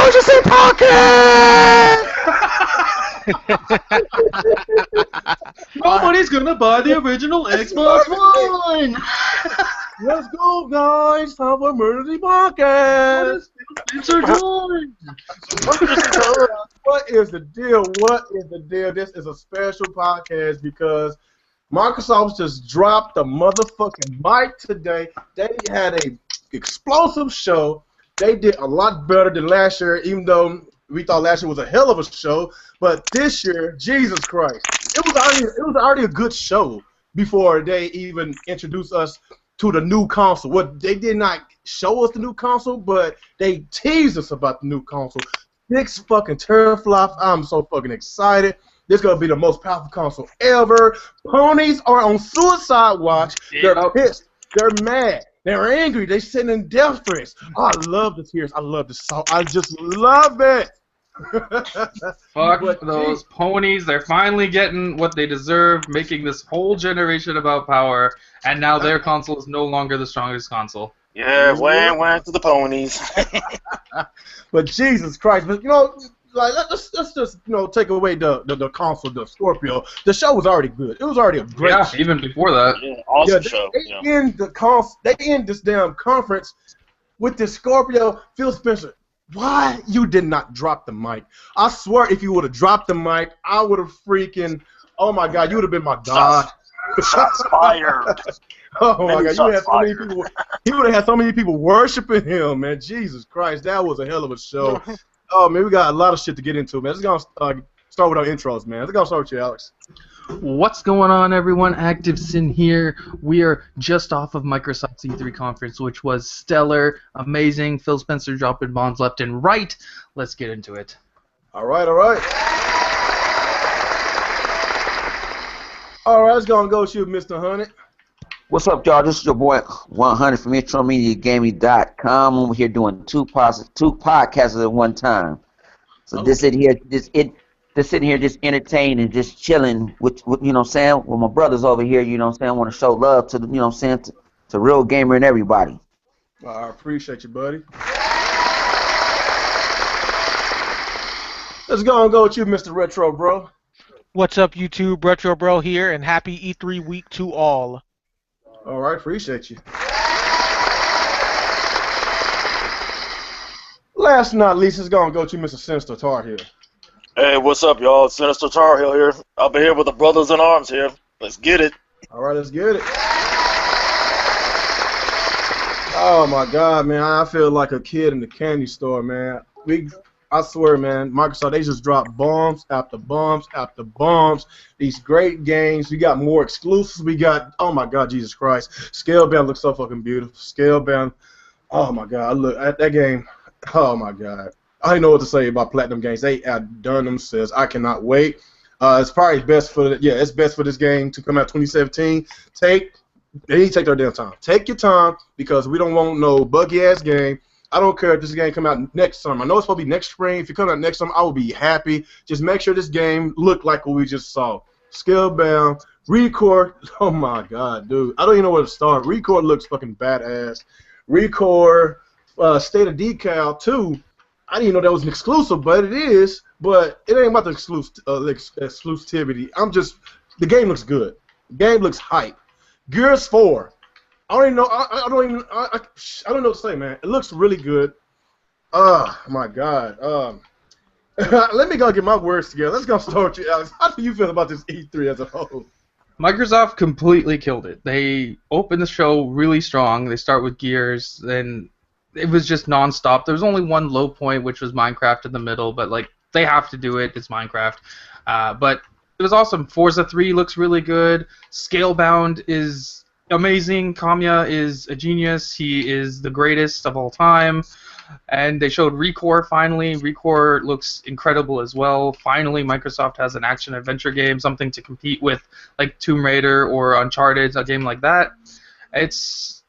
Emergency Podcast! Nobody's gonna buy the original Xbox One! Let's go, guys! Have an emergency podcast! What is the deal? What is the deal? This is a special podcast because Microsoft just dropped the motherfucking mic today. They had a explosive show. They did a lot better than last year, even though we thought last year was a hell of a show. But this year, Jesus Christ, it was already a good show before they even introduced us to the new console. What they did not show us the new console, but they teased us about the new console. 6 fucking teraflops. I'm so fucking excited. This is gonna be the most powerful console ever. Ponies are on suicide watch. They're pissed. They're mad. They're angry. They're sitting in death threats. Oh, I love the tears. I love the song. I just love it. Fuck those ponies. They're finally getting what they deserve, making this whole generation about power, and now their console is no longer the strongest console. Yeah, wham to the ponies. But Jesus Christ, but you know, like let's just take away the console, the Scorpio. The show was already good. It was already a great show. Even before that. Yeah, awesome show. They end this damn conference with this Scorpio. Phil Spencer, why you did not drop the mic? I swear, if you would have dropped the mic, I would have freaking. Oh my God, you would have been my god. Shots fired. Oh my God, you had so many people. He would have had so many people worshiping him, man. Jesus Christ, that was a hell of a show. Oh man, we got a lot of shit to get into, man. Let's go start with our intros, man. Let's go start with you, Alex. What's going on, everyone? Active Sin here. We are just off of Microsoft's E3 conference, which was stellar, amazing. Phil Spencer dropping bombs left and right. Let's get into it. All right. All right, let's go and go shoot Mr. Honey. What's up, y'all? This is your boy 100 from IntroMediaGaming.com. I'm here doing two podcasts at one time. So this sitting here, just entertaining and just chilling with you know what I'm saying, with my brothers over here. You know what I'm saying, I want to show love to the, you know what I'm saying, to Real Gamer and everybody. I appreciate you, buddy. Let's go and go with you, Mr. Retro Bro. What's up, YouTube? Retro Bro here, and happy E3 week to all. All right, appreciate you. Last but not least, let's go and go to Mr. Sinister Tar here. Hey, what's up, y'all? Sinister Tar Heel here. I'll be here with the brothers in arms here. Let's get it. All right, let's get it. Oh my God, man! I feel like a kid in the candy store, man. I swear, man, Microsoft, they just dropped bombs after bombs after bombs. These great games. We got more exclusives. We got, oh my God, Jesus Christ. Scalebound looks so fucking beautiful. Scalebound, oh my God, look at that game. Oh my God. I don't know what to say about Platinum Games. They outdone themselves. I cannot wait. It's probably best for it's best for this game to come out 2017. They need to take their damn time. Take your time because we don't want no buggy ass game. I don't care if this game come out next summer. I know it's supposed to be next spring. If it comes out next summer, I will be happy. Just make sure this game look like what we just saw. Scalebound, Record. Oh my God, dude. I don't even know where to start. Record looks fucking badass. Record, State of Decal 2. I didn't even know that was an exclusive, but it is. But it ain't about the exclusivity. The game looks good. The game looks hype. Gears 4. I don't even know. I don't know what to say, man. It looks really good. Oh my God. Let me go get my words together. Let's go start with you, Alex. How do you feel about this E3 as a whole? Microsoft completely killed it. They opened the show really strong. They start with Gears, then it was just non-stop. There was only one low point, which was Minecraft in the middle, but like they have to do it. It's Minecraft. But it was awesome. Forza 3 looks really good. Scalebound is amazing. Kamiya is a genius. He is the greatest of all time. And they showed Recore finally. Recore looks incredible as well. Finally, Microsoft has an action-adventure game, something to compete with, like Tomb Raider or Uncharted, a game like that. It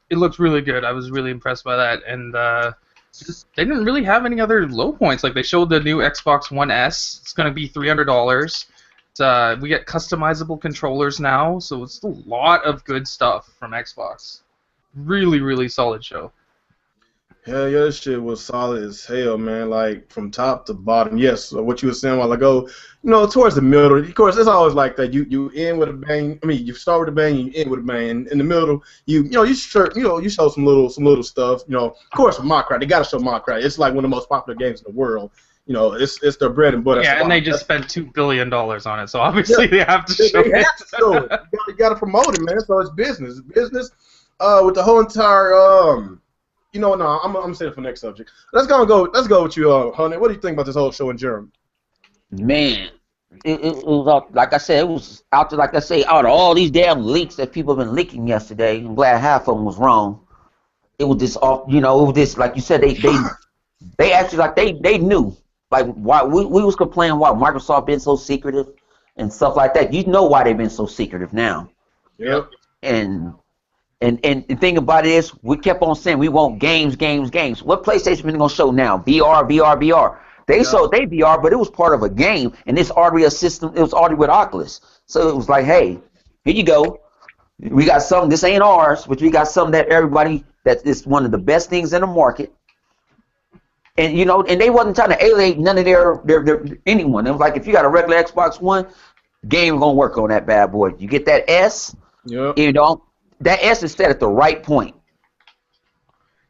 looks really good. I was really impressed by that. And they didn't really have any other low points. Like they showed the new Xbox One S. It's going to be $300. We get customizable controllers now, so it's a lot of good stuff from Xbox. Really, really solid show. Hell yeah, this shit was solid as hell, man. Like from top to bottom. Yes, so what you were saying a while ago, towards the middle. Of course, it's always like that. You end with a bang. I mean, you start with a bang, you end with a bang. In the middle, you show some little stuff. Of course, with Minecraft, they gotta show Minecraft. It's like one of the most popular games in the world. It's their bread and butter. Yeah, and they just spent $2 billion on it, so obviously they have to show They it. have to show it. You gotta promote it, man. So it's business. It's business. With the whole entire no, I'm saying for next subject. Let's go with you, Hunter. What do you think about this whole show in general? Man, it was out, like I said, it was out there, like I say, out of all these damn leaks that people have been leaking yesterday. I'm glad half of them was wrong. It was this off, it was this, like you said, they actually, like, they knew, like, why we was complaining why Microsoft been so secretive and stuff like that. You know why they've been so secretive now. Yep. And the thing about it is, we kept on saying we want games. What PlayStation been gonna show now? VR. They showed they VR, but it was part of a game, and this already a system. It was already with Oculus, so it was like, hey, here you go. We got something. This ain't ours, but we got something that everybody that is one of the best things in the market. And and they wasn't trying to alienate none of their anyone. It was like, if you got a regular Xbox One, game gonna work on that bad boy. You get that S, Yep. That S is set at the right point.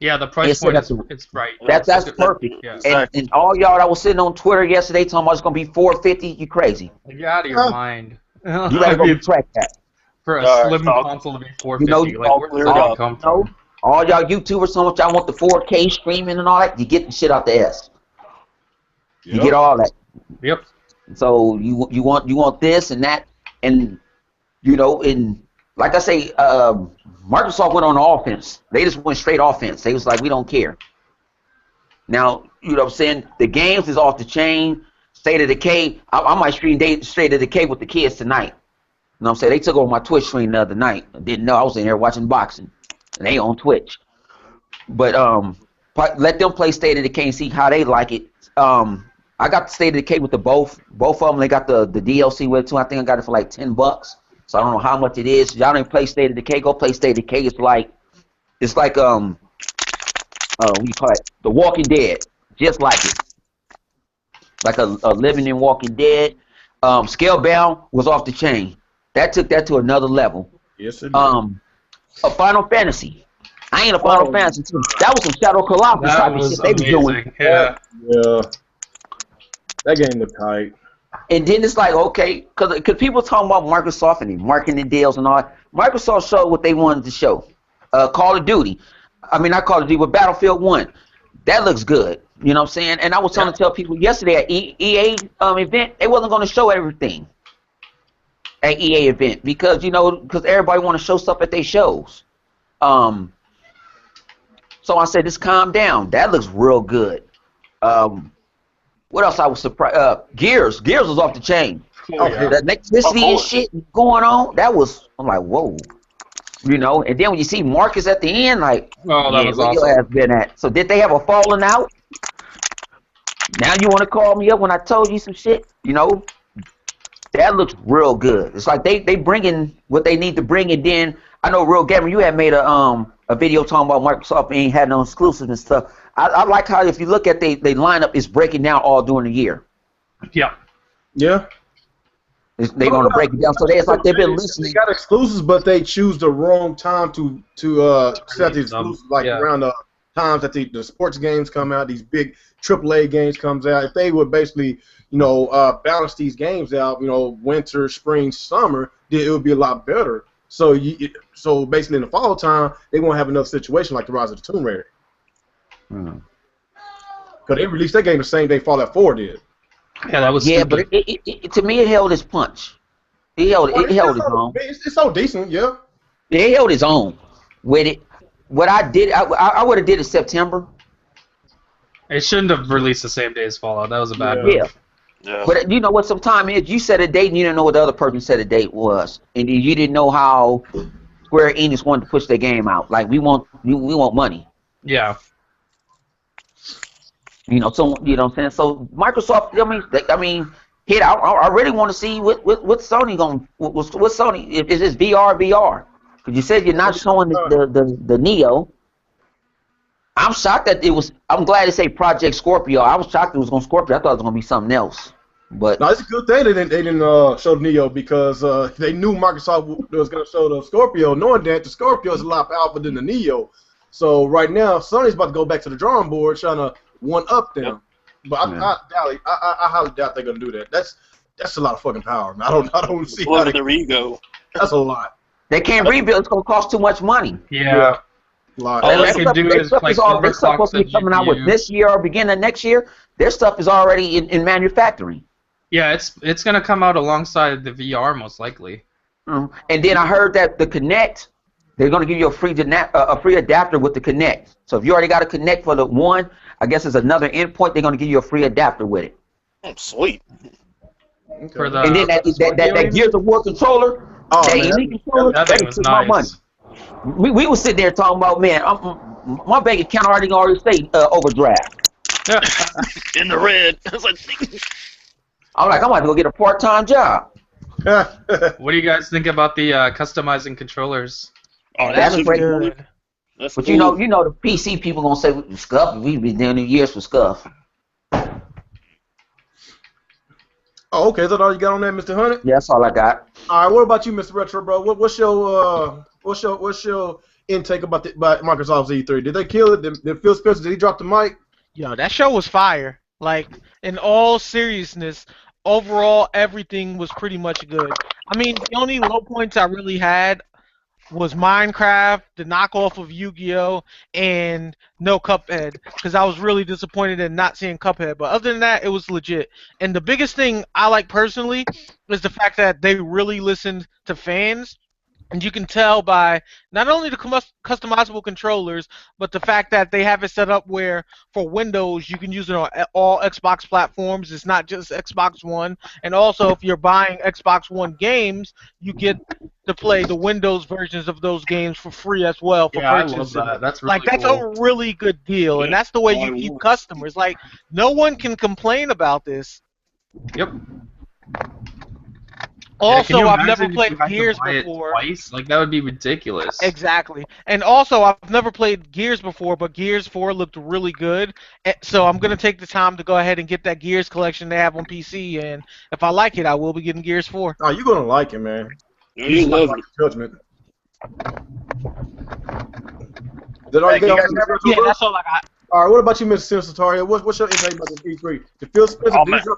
Yeah, the price point it's right. That's perfect. Yeah. And all y'all that was sitting on Twitter yesterday talking about it's gonna be $450, you crazy. You're out of your mind. You better go track that. For a All right, slim so- console to be $450, all where cleared does that up. come from? All y'all YouTubers talking about y'all want the 4K streaming and all that, you get the shit out the S. You Yep. get all that. Yep. So you want this and that, and and like I say, Microsoft went on offense. They just went straight offense. They was like, we don't care. Now, what I'm saying? The games is off the chain. State of Decay. I might stream State of Decay with the kids tonight. You know what I'm saying? They took over my Twitch stream the other night. I didn't know I was in there watching boxing, and they on Twitch. But let them play State of Decay and see how they like it. I got the State of Decay with the both of them. They got the DLC with it too. I think I got it for like $10. So I don't know how much it is. Y'all didn't play State of Decay. Go play State of Decay. It's like what do you call it? The Walking Dead, just like it. Like a living in Walking Dead. Scalebound was off the chain. That took that to another level. Yes, it did. A Final Fantasy. I ain't a Final Fantasy too. That was some Shadow Colossus That type of was shit they was doing. amazing. Yeah. Yeah. That game looked tight. And then it's like, okay, because people talking about Microsoft and the marketing deals and all that. Microsoft showed what they wanted to show. Call of Duty. I mean, not Call of Duty, but Battlefield 1. That looks good. You know what I'm saying? And I was trying to tell people yesterday at EA event, they wasn't going to show everything at EA event because everybody want to show stuff at their shows. So I said, just calm down. That looks real good. What else I was surprised? Gears was off the chain. Oh, yeah. The electricity and shit going on. I'm like, whoa. And then when you see Marcus at the end, like, Oh, that was where awesome. your ass been at? So did they have a falling out? Now you want to call me up when I told you some shit? That looks real good. It's like they bringing what they need to bring, and then I know Real Gamer, you had made a video talking about Microsoft ain't had no exclusives and stuff. I like how if you look at they lineup, it's breaking down all during the year. Yeah. Yeah. They want to break it down, so it's like they've been listening. They got exclusives, but they choose the wrong time to set the exclusives, like around the times that the sports games come out, these big AAA games comes out. If they would basically, balance these games out, winter, spring, summer, then it would be a lot better. So so basically in the fall time, they won't have enough situation like the Rise of the Tomb Raider. Because they released that game the same day Fallout 4 did. Yeah, that was Yeah, stupid. but it to me it held its punch. It held its own. It's so decent, yeah. It held its own with it. What I did, I would have did it September. It shouldn't have released the same day as Fallout. That was a bad move. Yeah. Yeah. But you know what? Sometimes is you set a date and you didn't know what the other person said a date was, and you didn't know how Square Enix wanted to push their game out. Like we want money. Yeah. So you know what I'm saying. So Microsoft, I mean, hit. I really want to see what Sony going. What Sony is this VR? Because you said you're not showing the Neo. I'm shocked that it was. I'm glad they say Project Scorpio. I was shocked it was on Scorpio. I thought it was gonna be something else. But Now it's a good thing they didn't show the Neo because they knew Microsoft was going to show the Scorpio, knowing that the Scorpio is a lot powerful than the Neo. So right now Sony's about to go back to the drawing board trying to one up them. Yep. But I highly doubt they're going to do that. That's a lot of fucking power, man. I don't see how their ego. That's a lot. They can't rebuild. It's going to cost too much money. Yeah. Lot. All they can do is like their stuff supposed to be coming out with this year or beginning of next year. Their stuff is already in manufacturing. Yeah, it's gonna come out alongside the VR most likely. And then I heard that the Kinect, they're gonna give you a free adapter with the Kinect. So if you already got a Kinect for the one, I guess it's another endpoint. They're gonna give you a free adapter with it. Oh, sweet. Okay. For the, and then that Gears of War controller, that thing was nice. We was sitting there talking about, man, my bank account already say overdraft. In the red. I'm like, I'm about to go get a part-time job. What do you guys think about the customizing controllers? Oh, that's good. But cool. you know the PC people gonna say scuff. We've been doing it years for scuff. Oh, okay. Is that all you got on that, Mr. Hunnit? Yeah, that's all I got. All right. What about you, Mr. Retro Bro? What's your intake about Microsoft's E3? Did they kill it? Did Phil Spencer? Did he drop the mic? Yo, that show was fire. Like, in all seriousness, overall, everything was pretty much good. I mean, the only low points I really had was Minecraft, the knockoff of Yu-Gi-Oh, and no Cuphead, because I was really disappointed in not seeing Cuphead. But other than that, it was legit. And the biggest thing I like personally is the fact that they really listened to fans. And you can tell by not only the customizable controllers, but the fact that they have it set up where for Windows you can use it on all Xbox platforms. It's not just Xbox One. And also, if you're buying Xbox One games, you get to play the Windows versions of those games for free as well for purchase. I love that. That's really that's cool. a really good deal, and that's the way you keep customers. Like, no one can complain about this. Yep. Also, I've never played Gears before. Twice? Like, that would be ridiculous. Exactly. And also, I've never played Gears before, but Gears 4 looked really good. So I'm going to take the time to go ahead and get that Gears collection they have on PC. And if I like it, I will be getting Gears 4. Oh, you're going to like it, man. You love it. Judgment. Did all you get yeah, that's all I got. All right, what about you, Mr. Sentario? What's your insight about this E3? Did Phil Spencer,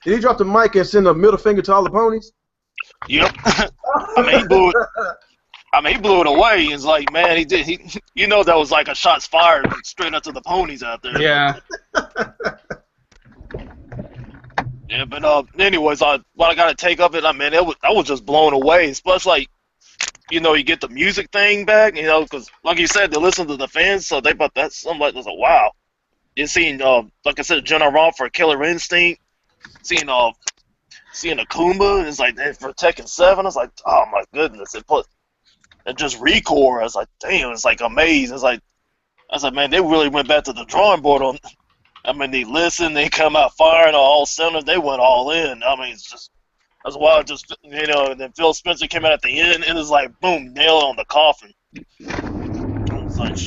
did he drop the mic and send a middle finger to all the ponies? Yep. He blew it away. It's like, man, you know, that was like a shots fired straight up to the ponies out there. Yeah. Yeah, but anyways, what I gotta take of it, I mean, I was just blown away. Especially, like, you know, you get the music thing back, you know, because like you said, they listen to the fans, so they thought that's something like, wow. You seen, like I said, Jenna Ron for Killer Instinct, seeing Akuma, and it's like, for Tekken 7, it's like, oh my goodness, and just Recore, I was like, damn, it's like amazing. It's like, I was like, man, they really went back to the drawing board on. I mean, they listened, they come out firing on all cylinders, they went all in. I mean, it's just, that's why you know, and then Phil Spencer came out at the end, and it was like, boom, nail on the coffin. It's like,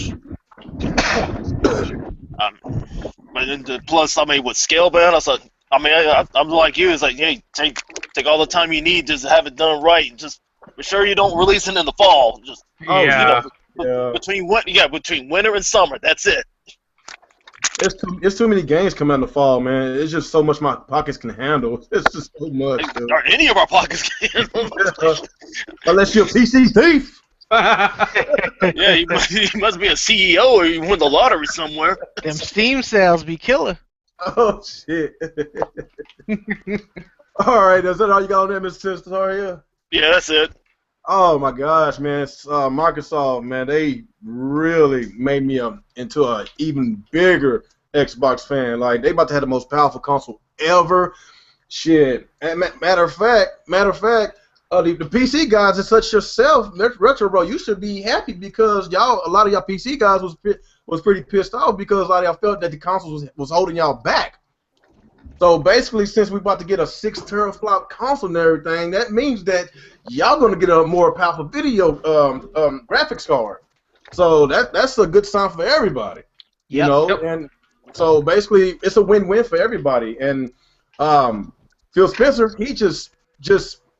but then plus, I mean, with Scalebound, I was like, I mean, I'm like you. It's like, hey, take all the time you need just to have it done right, and just be sure you don't release it in the fall. Just between winter and summer. That's it. It's too many games coming out in the fall, man. It's just so much my pockets can handle. It's just so much. Or any of our pockets can handle. Unless you're a PC thief. Yeah, you must be a CEO or you win the lottery somewhere. Them Steam sales be killer. Oh shit! All right, is that all you got on there, Mr. Sentario? Yeah, that's it. Oh my gosh, man! Microsoft, man, they really made me into an even bigger Xbox fan. Like, they about to have the most powerful console ever. Shit. And matter of fact, the PC guys, and such yourself, Retro Bro, you should be happy because a lot of y'all PC guys was pretty pissed off because a lot of y'all felt that the console was holding y'all back. So basically, since we're about to get a 6 teraflop console and everything, that means that y'all gonna get a more powerful video graphics card. So that's a good sign for everybody. You know, and so basically it's a win-win for everybody. And Phil Spencer, he just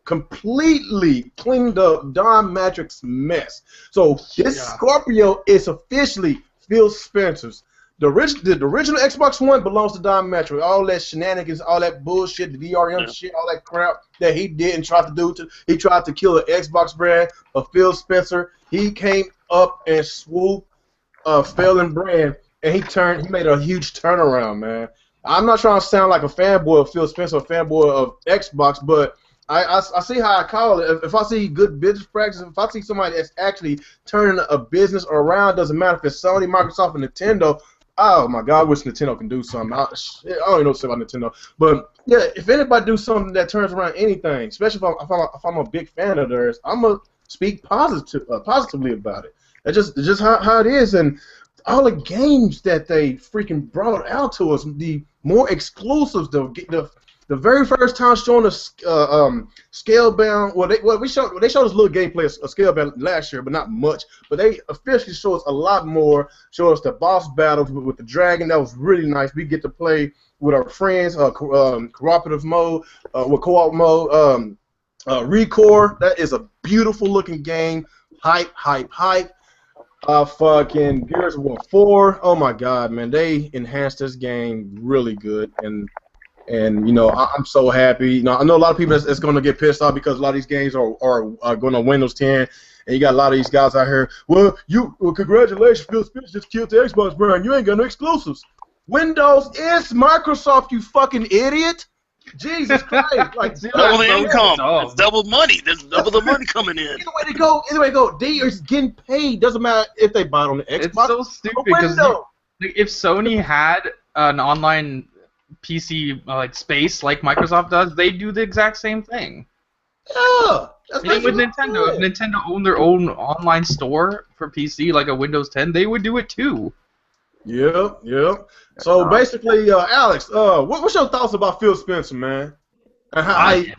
completely cleaned up Don Matrix's mess. So this Scorpio is officially Phil Spencer's. The original Xbox One belongs to Don Matrix. All that shenanigans, all that bullshit, the DRM shit, all that crap that he did and tried to do. He tried to kill the Xbox brand of Phil Spencer. He came up and swooped failing brand, and he made a huge turnaround, man. I'm not trying to sound like a fanboy of Phil Spencer, a fanboy of Xbox, but I see how I call it. If I see good business practices, if I see somebody that's actually turning a business around, doesn't matter if it's Sony, Microsoft, and Nintendo. Oh my God, I wish Nintendo can do something. I don't even know what to say about Nintendo, but yeah, if anybody do something that turns around anything, especially if I'm a big fan of theirs, I'm gonna speak positively about it. That's just how it is, and all the games that they freaking brought out to us, the more exclusives, the very first time showing us Scalebound. Well, they showed us a little gameplay of Scalebound last year, but not much. But they officially showed us a lot more. Showed us the boss battles with the dragon. That was really nice. We get to play with our friends, cooperative mode, with co-op mode. Recore. That is a beautiful looking game. Hype. Fucking Gears of War 4. Oh my God, man, they enhanced this game really good, and you know, I'm so happy. You know, I know a lot of people that's going to get pissed off because a lot of these games are going to Windows 10, and you got a lot of these guys out here. Well, congratulations, Phil Spencer just killed the Xbox brand. You ain't got no exclusives. Windows is Microsoft, you fucking idiot. Jesus Christ! Like double the income. It's double money. There's double the money coming in. Either way to go. They are getting paid. Doesn't matter if they buy it on the Xbox. It's so stupid because if Sony had an online PC like space like Microsoft does, they do the exact same thing. Yeah. Same with Nintendo. If Nintendo owned their own online store for PC like a Windows 10, they would do it too. Yeah. So basically, Alex, what's your thoughts about Phil Spencer, man? And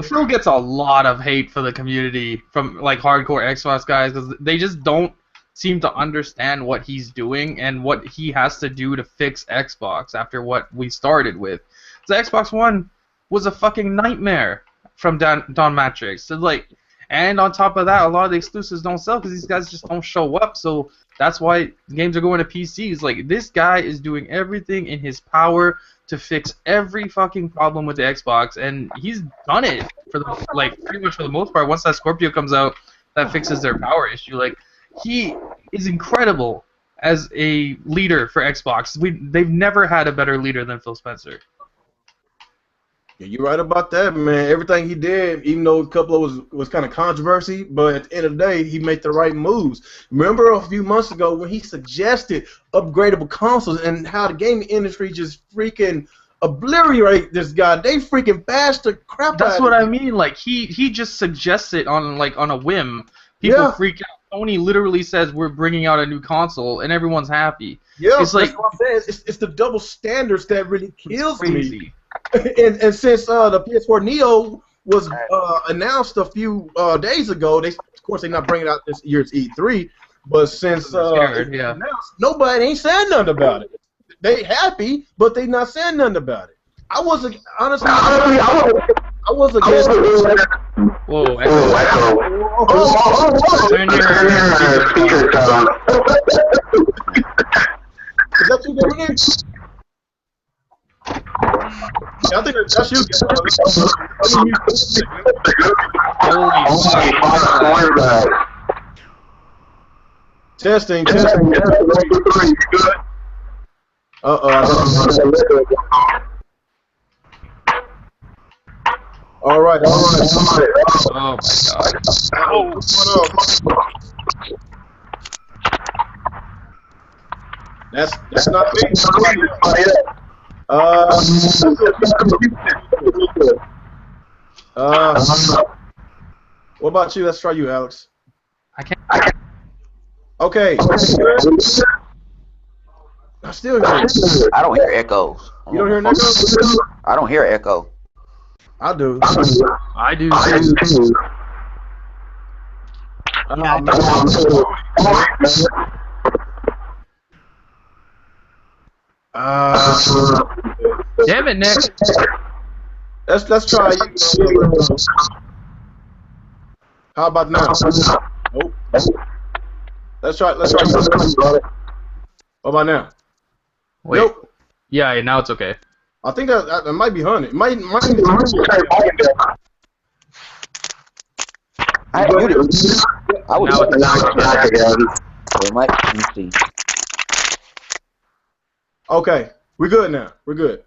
Phil gets a lot of hate for the community from like hardcore Xbox guys because they just don't seem to understand what he's doing and what he has to do to fix Xbox after what we started with. The Xbox One was a fucking nightmare from Don Matrix. So like, and on top of that, a lot of the exclusives don't sell because these guys just don't show up. So that's why games are going to PCs. Like, this guy is doing everything in his power to fix every fucking problem with the Xbox, and he's done it for pretty much for the most part. Once that Scorpio comes out, that fixes their power issue. Like, he is incredible as a leader for Xbox. They've never had a better leader than Phil Spencer. Yeah, you're right about that, man. Everything he did, even though a couple of was kind of controversy, but at the end of the day, he made the right moves. Remember a few months ago when he suggested upgradable consoles and how the gaming industry just freaking obliterate this guy. They freaking bashed the crap out of him. That's what I mean. Like, he just suggests it on a whim. People freak out. Sony literally says we're bringing out a new console, and everyone's happy. Yeah, it's that's what I'm saying. It's the double standards that really kills me. And since the PS4 Neo was announced a few days ago, of course they're not bringing out this year's E3, but since announced, nobody ain't saying nothing about it. They happy, but they not saying nothing about it. I wasn't honestly. I was against it. Whoa, turn your speaker down. Is that you doing it? Yeah, I think that's you. Holy fuck. Testing. All right. Oh my God. That's not me. What about you? Let's try you, Alex. I can't. Okay. I still hear it. I don't hear echoes. You don't hear an echo? I don't hear echo. I do. I do too. Damn it, Nick. Let's try you. How about now? Nope. Let's try. What about now? Wait. Nope. Yeah, now it's okay. I think that might be 100. Might be. I muted. I was Now it's it might. Let me see. Okay, we're good now. We're good.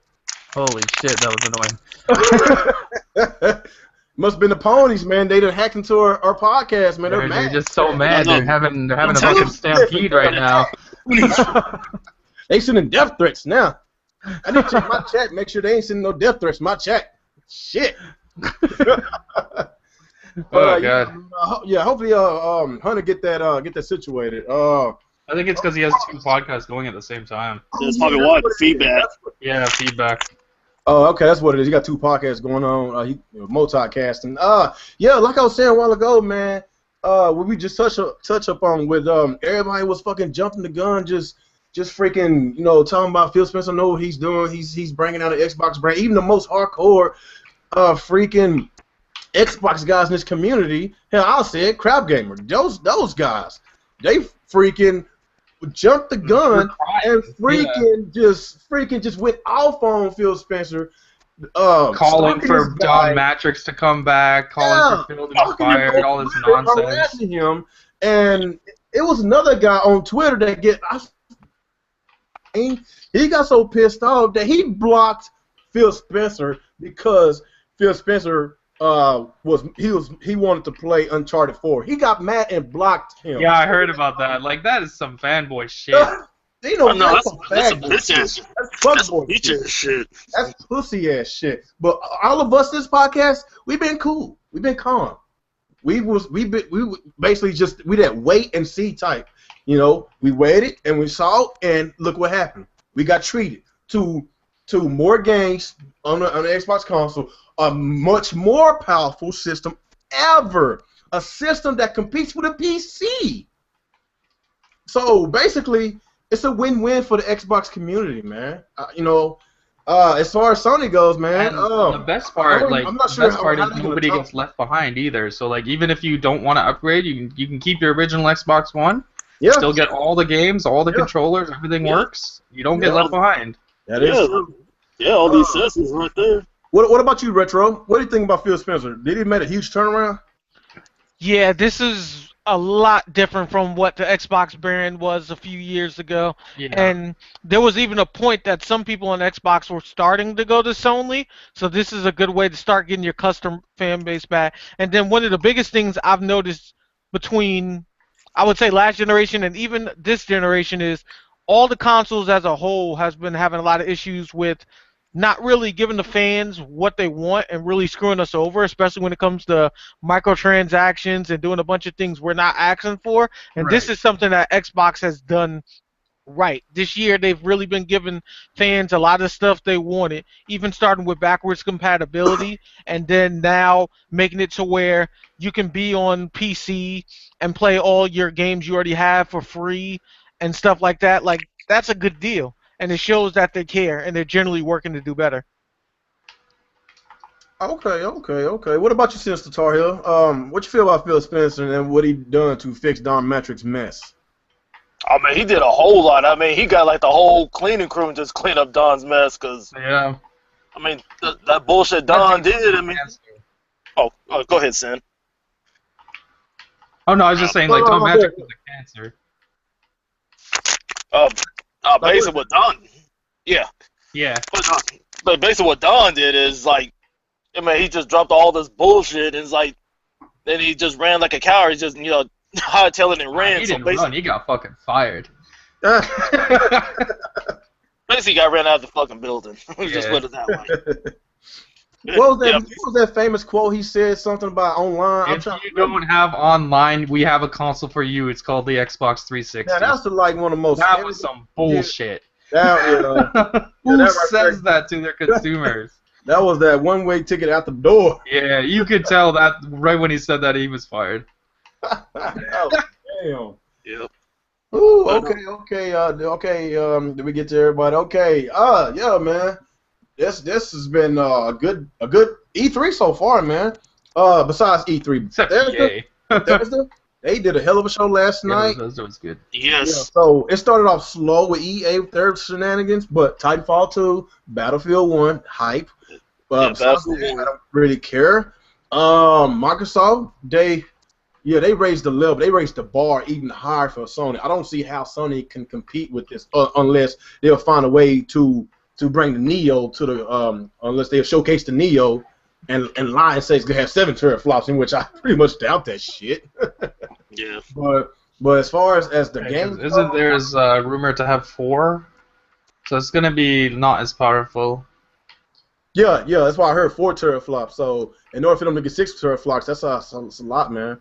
Holy shit, that was annoying. Must have been the ponies, man. They done hacked into our podcast, man. They're They're mad. just so mad. They're having a fucking stampede right now. They sending death threats now. I need to check my chat, make sure they ain't sending no death threats in my chat. Shit. Oh god. Yeah, hopefully Hunter get that situated. I think it's because he has 2 podcasts going at the same time. That's probably why the feedback. Yeah, feedback. Oh, okay, that's what it is. You got 2 podcasts going on. Multicasting. Yeah, like I was saying a while ago, man. What we just touch up on with everybody was fucking jumping the gun, just freaking, talking about Phil Spencer know what he's doing. He's bringing out an Xbox brand. Even the most hardcore, freaking Xbox guys in this community. Hell, I'll say it, Crap Gamer. Those guys, they freaking jumped the gun and just went off on Phil Spencer. Calling for Don Matrix to come back, calling for Phil to be fired, all this nonsense. Harassing him, and it was another guy on Twitter that he got so pissed off that he blocked Phil Spencer because Phil Spencer he wanted to play Uncharted 4. He got mad and blocked him. Yeah, I heard about that. Like, that is some fanboy shit. That's bitch ass shit. That's bitch ass shit. That's pussy ass shit. But all of us this podcast, we've been cool. We've been calm. We basically just that wait and see type. We waited and we saw, and look what happened. We got treated to more games on the Xbox console, a much more powerful system ever, a system that competes with a PC. So basically, it's a win-win for the Xbox community, man. As far as Sony goes, man. The best part, I'm not sure is nobody gets left behind either. So, like, even if you don't want to upgrade, you can keep your original Xbox One. Yeah. Still get all the games, all the controllers, everything works. You don't get left behind. That is true. Yeah, all these systems right there. What about you, Retro? What do you think about Phil Spencer? Did he make a huge turnaround? Yeah, this is a lot different from what the Xbox brand was a few years ago. Yeah. And there was even a point that some people on Xbox were starting to go to Sony. So this is a good way to start getting your custom fan base back. And then one of the biggest things I've noticed between, I would say, last generation and even this generation is all the consoles as a whole has been having a lot of issues with not really giving the fans what they want and really screwing us over, especially when it comes to microtransactions and doing a bunch of things we're not asking for. And this is something that Xbox has done right. This year they've really been giving fans a lot of stuff they wanted, even starting with backwards compatibility and then now making it to where you can be on PC and play all your games you already have for free and stuff like that. Like, that's a good deal. And it shows that they care, and they're generally working to do better. Okay. What about you, Sister Tar Heel? What you feel about Phil Spencer and what he done to fix Don Matrix's mess? I mean, he did a whole lot. I mean, he got like the whole cleaning crew and just clean up Don's mess. Cause yeah. I mean, that bullshit Don did. I mean, go ahead, Sin. Oh no, I was just saying, like, Don Matrix was a cancer. Basically what Don, yeah. But basically what Don did is, like, I mean, he just dropped all this bullshit and it's like, then he just ran like a coward. He just, hightailing and ran. He didn't run. He got fucking fired. Basically, got ran out of the fucking building. Just put it that way. What was that famous quote he said? Something about online. If you don't have online, we have a console for you. It's called the Xbox 360. Yeah, that's like one of the most. That was some bullshit. Who says that to their consumers? That was that one-way ticket out the door. Yeah, you could tell that right when he said that he was fired. Oh, damn. Yep. Ooh, I know. okay. Did we get to everybody? Okay. Yeah, man. This has been a good E3 so far, man. Besides E3, Except EA. Bethesda, they did a hell of a show last Yeah, night. that was good. Yeah, Yes. so it started off slow with EA with their shenanigans, but Titanfall 2, Battlefield 1, hype. Yeah, Besides that, Battlefield I 1. don't really care. Microsoft, they raised the level, they raised the bar even higher for Sony. I don't see how Sony can compete with this unless they'll find a way to bring the Neo to the unless they'll showcase the Neo and lie and say it's gonna have 7 teraflops, in which I pretty much doubt that shit. Yeah. But as far as the Because game isn't goes, there's rumored to have 4? So it's gonna be not as powerful. yeah, that's why I heard 4 teraflops. So in order for them to get 6 teraflops, that's a lot, man.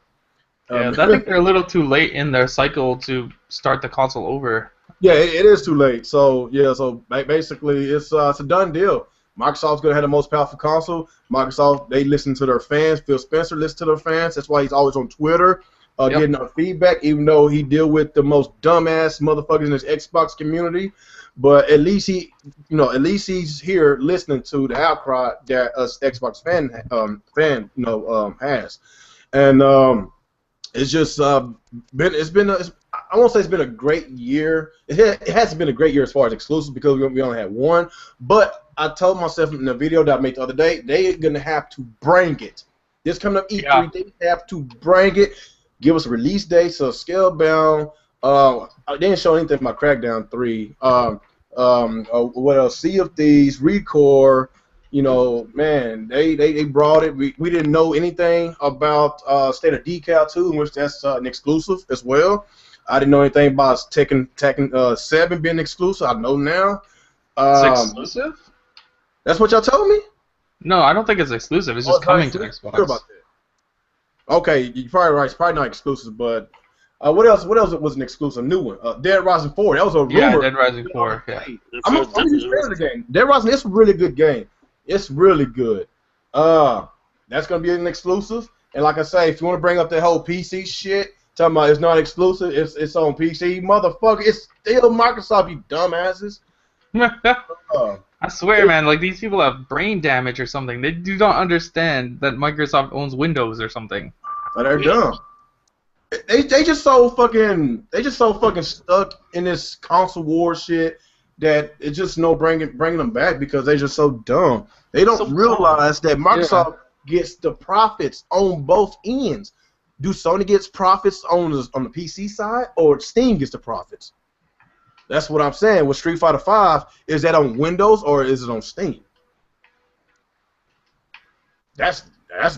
Yeah, I think they're a little too late in their cycle to start the console over. Yeah, it is too late. So yeah, so basically it's a done deal. Microsoft's gonna have the most powerful console. Microsoft, they listen to their fans. Phil Spencer listens to their fans. That's why he's always on Twitter, Yep. getting our feedback. Even though he deal with the most dumbass motherfuckers in his Xbox community, but at least at least he's here listening to the outcry that us Xbox fan has, and it's just I won't say it's been a great year. It hasn't been a great year as far as exclusives because we only had one. But I told myself in the video that I made the other day, they're gonna have to bring it. This coming up E3, Yeah. they have to bring it. Give us a release date, so Scalebound. They didn't show anything about Crackdown 3. What else? Sea of Thieves, Recore. Man, they brought it. We didn't know anything about State of Decal 2, in which that's an exclusive as well. I didn't know anything about Tekken 7 being exclusive. I know now. It's exclusive? That's what y'all told me? No, I don't think it's exclusive. It's just coming to Xbox. Sure about that. Okay, you're probably right. It's probably not exclusive, but what else was an exclusive? New one. Dead Rising 4. That was a rumor. Yeah, Dead Rising 4. Yeah. I'm a huge fan of the game. Dead Rising, it's a really good game. It's really good. That's gonna be an exclusive. And like I say, if you want to bring up the whole PC shit, talking about it's not exclusive, it's on PC, motherfucker. It's still Microsoft, you dumbasses. I swear, man, like these people have brain damage or something. They do not understand that Microsoft owns Windows or something. But they're dumb. They just so fucking stuck in this console war shit that it's just no bringing them back because they're just so dumb. They don't So realize that Microsoft gets the profits on both ends. Do Sony gets profits on the PC side, or Steam gets the profits? That's what I'm saying. With Street Fighter V, is that on Windows or is it on Steam? That's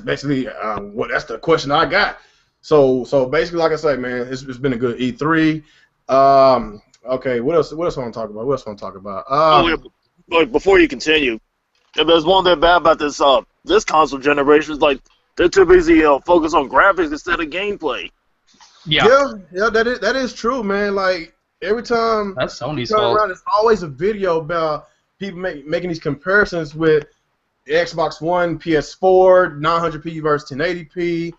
basically that's the question I got. So basically, like I say, man, it's been a good E3. Okay, what else? What else want to talk about? But before you continue, if there's one thing bad about this console generation, is like they're too busy focused on graphics instead of gameplay. Yeah. Yeah, that is true, man. Like every time That's Sony's turn fault. around, there's always a video about people making these comparisons with the Xbox One, PS4, 900p versus 1080p,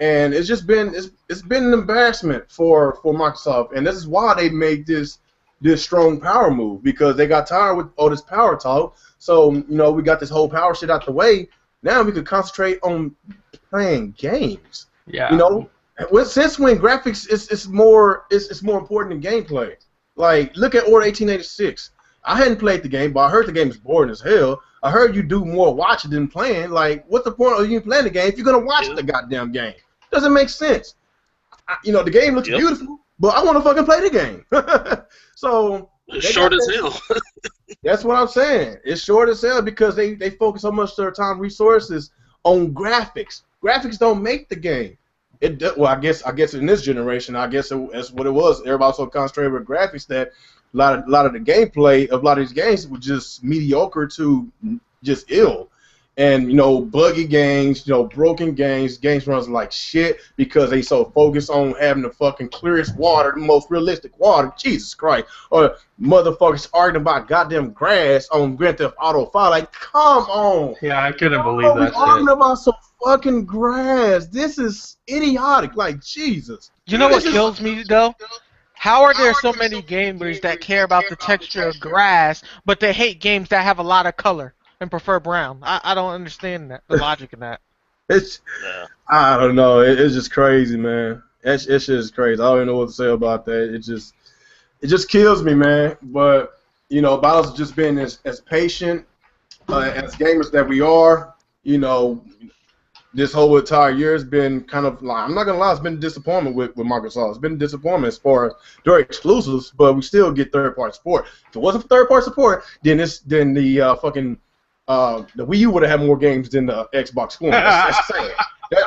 and it's just been it's been an embarrassment for Microsoft, and this is why they made this strong power move, because they got tired with all this power talk. So we got this whole power shit out the way. Now we could concentrate on playing games. Yeah. Since when graphics is more important than gameplay? Like, look at Order 1886. I hadn't played the game, but I heard the game is boring as hell. I heard you do more watching than playing. Like, what's the point of you playing the game if you're gonna watch the goddamn game? Doesn't make sense. The game looks beautiful, but I want to fucking play the game. So it's short as hell. That's what I'm saying. It's short as hell because they focus so much of their time and resources on graphics. Graphics don't make the game. I guess in this generation, that's what it was. Everybody was so concentrated with graphics that a lot of the gameplay of a lot of these games was just mediocre to just ill. And buggy games, broken games runs like shit because they so focused on having the fucking clearest water, the most realistic water. Jesus Christ! Or motherfuckers arguing about goddamn grass on Grand Theft Auto 5. Like, come on! Yeah, I couldn't believe that Arguing shit. about some fucking grass. This is idiotic. Like, Jesus. You know what kills me though? How are there so many gamers that care about the texture of grass, but they hate games that have a lot of color and prefer brown? I don't understand that, the logic in that. It's Yeah. I don't know. It's just crazy, man. It's just crazy. I don't even know what to say about that. It just kills me, man. But about us just being as patient as gamers that we are, this whole entire year has been kind of like, I'm not gonna lie, it's been a disappointment with Microsoft. It's been a disappointment as far as their exclusives, but we still get third-party support. If it wasn't for third-party support, then the the Wii U would have had more games than the Xbox One. That's sad.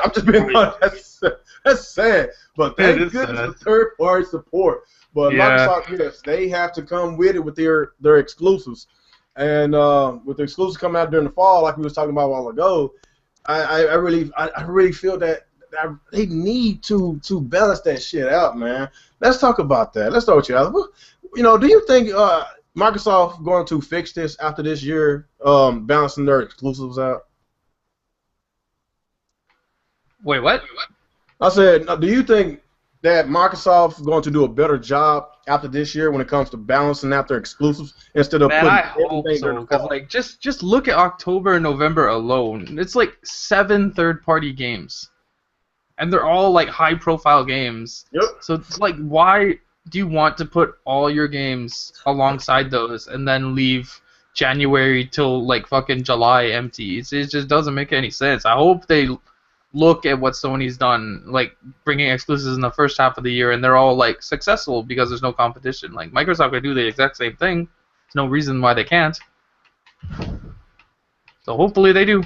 I'm just being honest. That's sad. But thank goodness for third-party support. But Yeah. Microsoft, yes, they have to come with it with their exclusives, and with the exclusives coming out during the fall, like we was talking about a while ago. I really feel that they need to balance that shit out, man. Let's talk about that. Let's start with you, Alan. Do you think Microsoft going to fix this after this year, balancing their exclusives out? Wait, what? I said, do you think that Microsoft's going to do a better job after this year when it comes to balancing out their exclusives instead of Man, putting I hope everything so. during the Because fall? like, just look at October and November alone. It's like 7 third-party games, and they're all like high-profile games. Yep. So it's like, why do you want to put all your games alongside those and then leave January till like fucking July empty? It just doesn't make any sense. I hope they look at what Sony's done, like bringing exclusives in the first half of the year, and they're all like successful because there's no competition. Like Microsoft could do the exact same thing. There's no reason why they can't. So hopefully they do.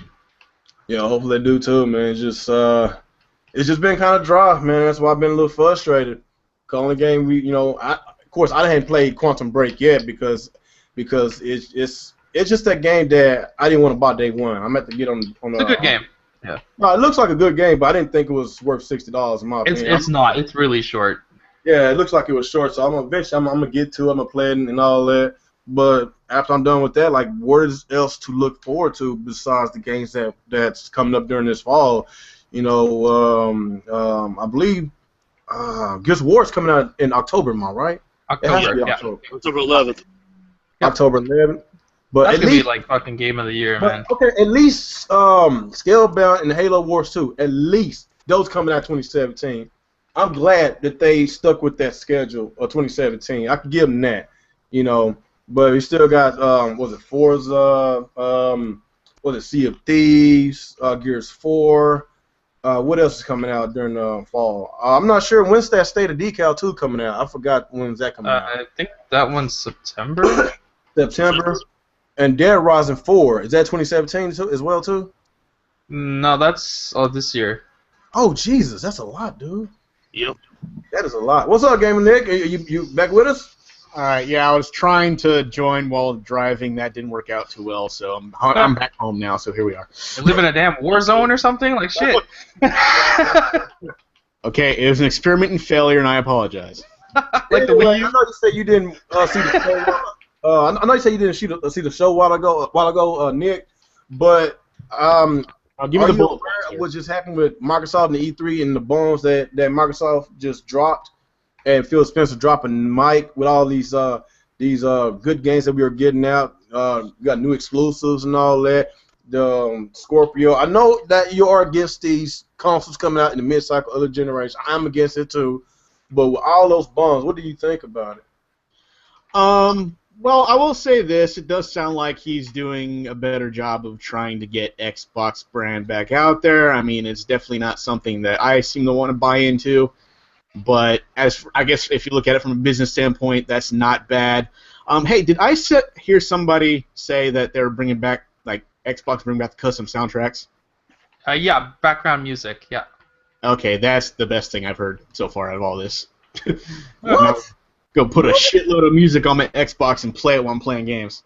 Yeah, hopefully they do too, man. It's just been kind of dry, man. That's why I've been a little frustrated. The only game of course, I hadn't played Quantum Break yet because it's just that game that I didn't want to buy day one. I'm at to get on. It's a good game. Yeah. No, it looks like a good game, but I didn't think it was worth $60 in my opinion. It's not. It's really short. Yeah, it looks like it was short, so I'm gonna get to it. I'm gonna play it and all that. But after I'm done with that, like, what is else to look forward to besides the games that's coming up during this fall? I believe Gears of War is coming out in October, am I right? It has to be October. Yeah. October. October 11th. Yep. October 11th. But That's at gonna least, be like fucking game of the year, man. okay, at least Scalebound and Halo Wars 2, at least those coming out 2017. I'm glad that they stuck with that schedule of 2017. I could give them that, But we still got was it Forza, was it Sea of Thieves, Gears 4. What else is coming out during the fall? I'm not sure when's that State of Decal 2 coming out. I forgot when's that coming out. I think that one's September. September. And Dead Rising 4, is that 2017 as well too? No, that's this year. Oh Jesus, that's a lot, dude. Yep. That is a lot. What's up, Gamer Nick? You back with us? All right, yeah, I was trying to join while driving. That didn't work out too well, so I'm back home now. So here we are. You live in a damn war zone or something? Like shit. Okay, it was an experiment in failure, and I apologize. Like the Anyway, Wii U. I know you said you didn't see the show. I know you said you didn't see the show a while ago, Nick. But I'll give you are the you bullet aware points of here. what just happened with Microsoft and the E3 and the bombs that Microsoft just dropped, and Phil Spencer dropping Mike with all these good games that we were getting out. We got new exclusives and all that. The Scorpio. I know that you are against these consoles coming out in the mid-cycle other generation. I'm against it too. But with all those bombs, what do you think about it? Well, I will say this. It does sound like he's doing a better job of trying to get Xbox brand back out there. I mean, it's definitely not something that I seem to want to buy into. But I guess if you look at it from a business standpoint, that's not bad. Hey, did I hear somebody say that they're bringing back, like, Xbox bringing back the custom soundtracks? Yeah, background music. Yeah. Okay, that's the best thing I've heard so far out of all this. What? Go put a shitload of music on my Xbox and play it while I'm playing games.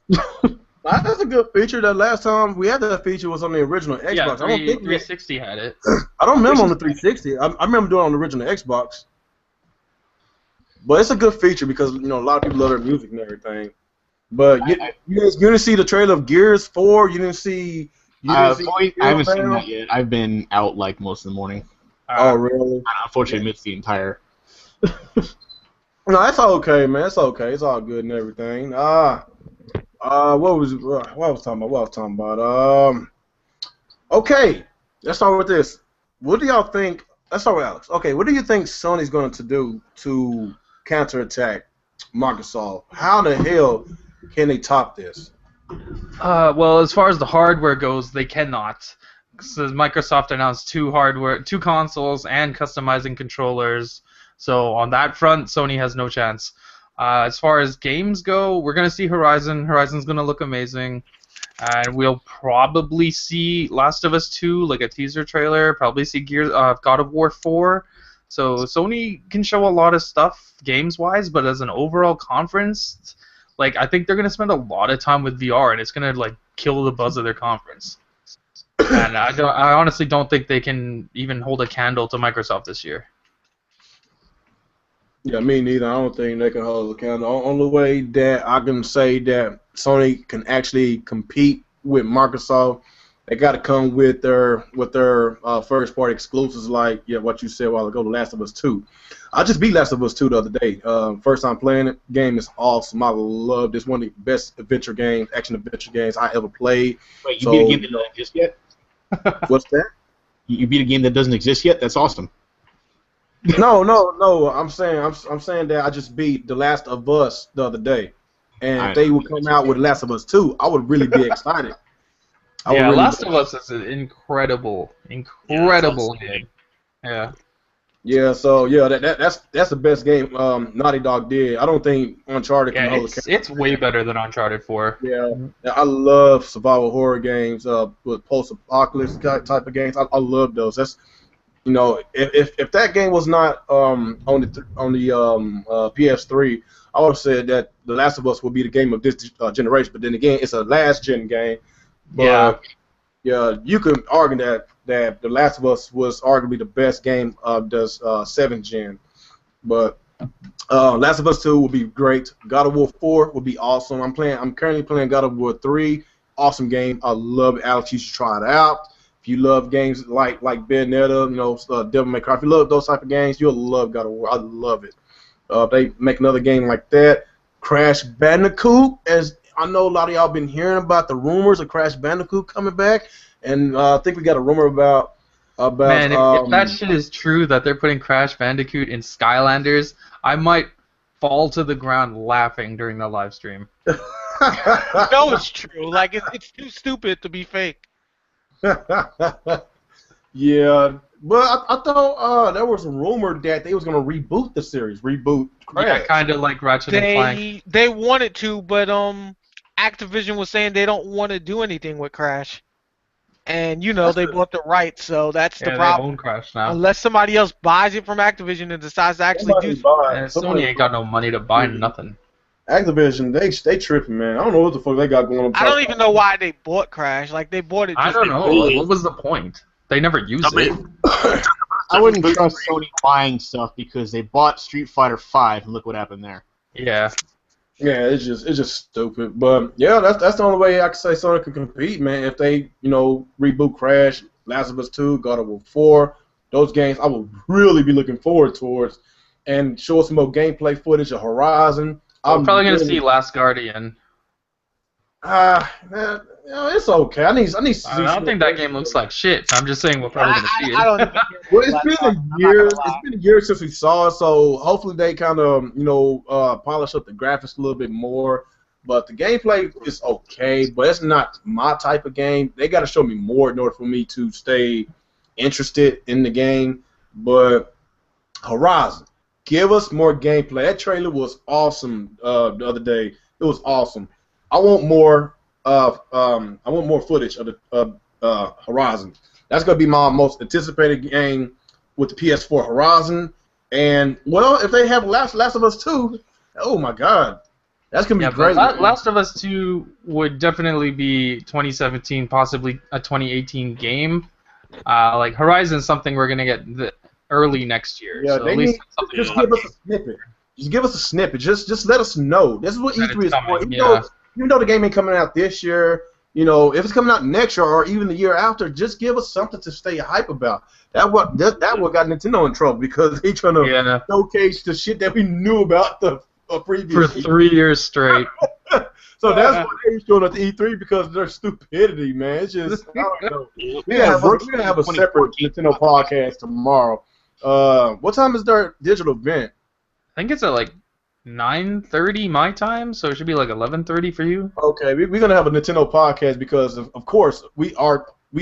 That's a good feature. That last time we had that feature was on the original Xbox. Yeah, I don't think 360 had it. I don't remember on the 360. I remember doing it on the original Xbox. But it's a good feature because a lot of people love their music and everything. But you didn't see the trailer of Gears 4. You didn't see. I haven't seen that yet. I've been out like most of the morning. Oh really? I unfortunately missed the entire. No, that's okay, man. It's okay. It's all good and everything. What I was talking about? What I was talking about? Okay, let's start with this. What do y'all think? Let's start with Alex. Okay, what do you think Sony's going to do to counterattack Microsoft? How the hell can they top this? Well, as far as the hardware goes, they cannot. Because Microsoft announced two consoles, and customizing controllers. So on that front, Sony has no chance. As far as games go, we're gonna see Horizon. Horizon's gonna look amazing, and we'll probably see Last of Us 2, like a teaser trailer. Probably see God of War 4. So Sony can show a lot of stuff games-wise, but as an overall conference, like I think they're gonna spend a lot of time with VR, and it's gonna like kill the buzz of their conference. And I honestly don't think they can even hold a candle to Microsoft this year. Yeah, me neither. I don't think they can hold the candle. The only way that I can say that Sony can actually compete with Microsoft, they got to come with their first party exclusives, like what you said a while ago, The Last of Us 2. I just beat Last of Us 2 the other day. First time playing it. Game is awesome. I love this. One of the best action adventure games I ever played. Wait, you beat a game that doesn't exist yet? What's that? You beat a game that doesn't exist yet? That's awesome. No. I'm saying that I just beat The Last of Us the other day, and if they would come out with Last of Us 2, I would really be excited. Yeah, Last of Us is an incredible game. Yeah. Yeah, so that's the best game Naughty Dog did. I don't think Uncharted can hold a it's way better than Uncharted 4. Yeah, I love survival horror games with post-apocalypse type of games. I love those. That's if that game was not on the PS3, I would have said that The Last of Us would be the game of this generation. But then again, it's a last gen game. But yeah, you could argue that The Last of Us was arguably the best game of the 7th gen. But Last of Us 2 will be great. God of War 4 will be awesome. I'm currently playing God of War 3. Awesome game. I love it. Alex, you should try it out. If you love games like Bayonetta, Devil May Cry, if you love those type of games, you'll love God of War. I love it. They make another game like that. Crash Bandicoot, as I know a lot of y'all been hearing about the rumors of Crash Bandicoot coming back, and I think we got a rumor about. Man, if that shit is true that they're putting Crash Bandicoot in Skylanders, I might fall to the ground laughing during the live stream. It's true. Like it's too stupid to be fake. Yeah, but I thought there was a rumor that they was gonna reboot the series, reboot Crash. Yeah, kind of like Ratchet and Clank. They wanted to, but Activision was saying they don't want to do anything with Crash, and they bought the rights, so that's the problem. They own Crash now. Unless somebody else buys it from Activision and decides to actually do something. Sony ain't got no money to buy nothing. Activision, they tripping, man. I don't know what the fuck they got going on. I don't even know why they bought Crash. Like they bought it. I don't know. What was the point? They never used it. I wouldn't trust Sony buying stuff because they bought Street Fighter V and look what happened there. Yeah. Yeah, it's just stupid. But yeah, that's the only way I can say Sony can compete, man. If they reboot Crash, Last of Us 2, God of War 4, those games I will really be looking forward towards, and show us some more gameplay footage of Horizon. I'm probably gonna see Last Guardian. It's okay. I need to see. I don't think that game looks like shit. I'm just saying we're probably gonna see it. I don't even well, it's been a year. It's been a year since we saw it, so hopefully they kind of polish up the graphics a little bit more. But the gameplay is okay, but it's not my type of game. They got to show me more in order for me to stay interested in the game. But Horizon, give us more gameplay. That trailer was awesome the other day. It was awesome. I want more. I want more footage of the Horizon. That's gonna be my most anticipated game with the PS4 Horizon. And well, if they have Last of Us 2, oh my God, that's gonna be great. Last of Us 2 would definitely be 2017, possibly a 2018 game. Like Horizon, something we're gonna get early next year. Yeah, so they need just give us a snippet. Just give us a snippet. Just let us know. This is what E3 is for. Even though the game ain't coming out this year, You know, if it's coming out next year or even the year after, just give us something to stay hype about. That what got Nintendo in trouble because they trying to showcase the shit that we knew about the previous for 3 years straight. So that's why they're showing at the E3 because of their stupidity, man. It's just I don't know. We're gonna have a separate Nintendo podcast tomorrow. What time is their digital event? I think it's at like 9:30 my time, so it should be like 11:30 for you. Okay, we're gonna have a Nintendo podcast because of course we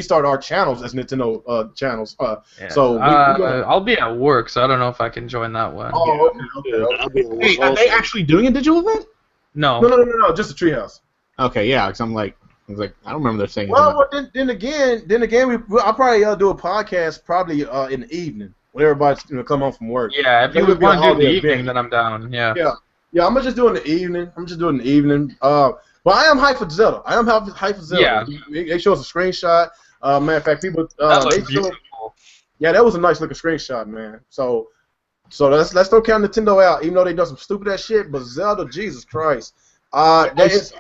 start our channels as Nintendo channels. So I'll be at work, so I don't know if I can join that one. Oh, okay. Hey, are they actually doing a digital event? No, just a Treehouse. Okay, yeah, because I don't remember them saying. Well, then again, I'll probably do a podcast probably in the evening when everybody's come home from work. Yeah, if you would want to do the evening, then I'm down. Yeah. Yeah, I'm gonna just do it in the evening. But I am hyped for Zelda. Yeah. They show us a screenshot. Matter of fact, people. Yeah, that was a nice looking screenshot, man. So let's don't count Nintendo out, even though they done some stupid ass shit. But Zelda, Jesus Christ, that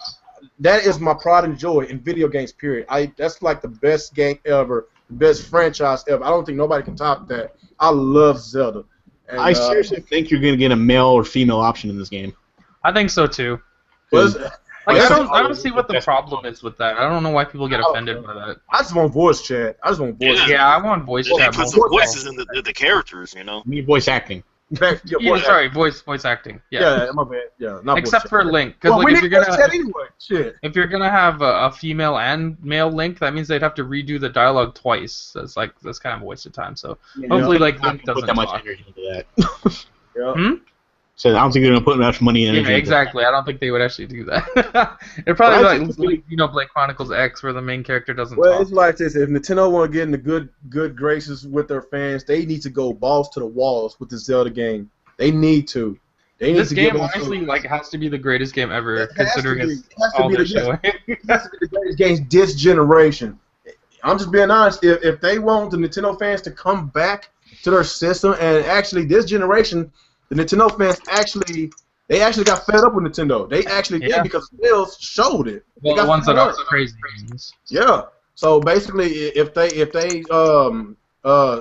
is my pride and joy in video games. Period. That's like the best game ever, the best franchise ever. I don't think nobody can top that. I love Zelda. And, I seriously think you're gonna get a male or female option in this game. I think so too. I don't see what the problem is with that. I don't know why people get offended by that. I just want voice chat. Yeah, I want voice chat. Put some voices in the characters, you know. Me voice acting. Voice acting. Yeah, my bad. Yeah, not except for Link, because if you're gonna if you're gonna have a female and male Link, that means they'd have to redo the dialogue twice. That's kind of a waste of time. So hopefully, Link doesn't put that much talk. energy into that. Yeah. So I don't think they're gonna put much money in. Yeah, exactly. I don't think they would actually do that. It'd probably be like Blade Chronicles X, where the main character doesn't talk. It's like this: if Nintendo want to get in the good graces with their fans, they need to go balls to the walls with the Zelda game. They need to. This game honestly has to be the greatest game ever, considering it's all they're showing. It has to be the greatest game this generation. I'm just being honest. If they want the Nintendo fans to come back to their system, and actually this generation. The Nintendo fans actually got fed up with Nintendo. They actually did because sales showed it. Well, the ones that are crazy. Yeah. So basically, if they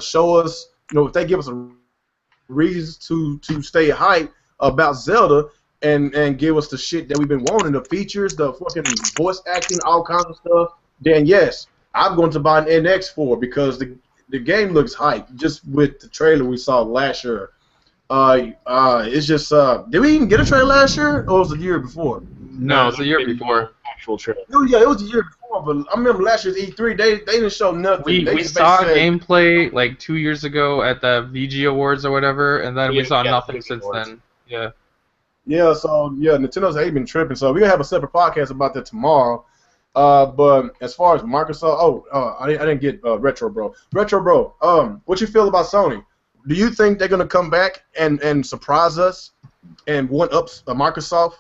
show us, if they give us a reason to stay hyped about Zelda and give us the shit that we've been wanting, the features, the fucking voice acting, all kinds of stuff, then yes, I'm going to buy an NX for because the game looks hype just with the trailer we saw last year. It's just did we even get a trailer last year or was it the year before? No, it's the year before. Actual trailer. Yeah, it was the year before, but I remember last year's E3 they didn't show nothing. We saw gameplay like 2 years ago at the VG Awards or whatever, and then we saw nothing since then. Yeah. Yeah, so Nintendo's been tripping, so we're gonna have a separate podcast about that tomorrow. But as far as Microsoft, I didn't get Retro Bro. Retro Bro, what you feel about Sony? Do you think they're gonna come back and surprise us and one up Microsoft?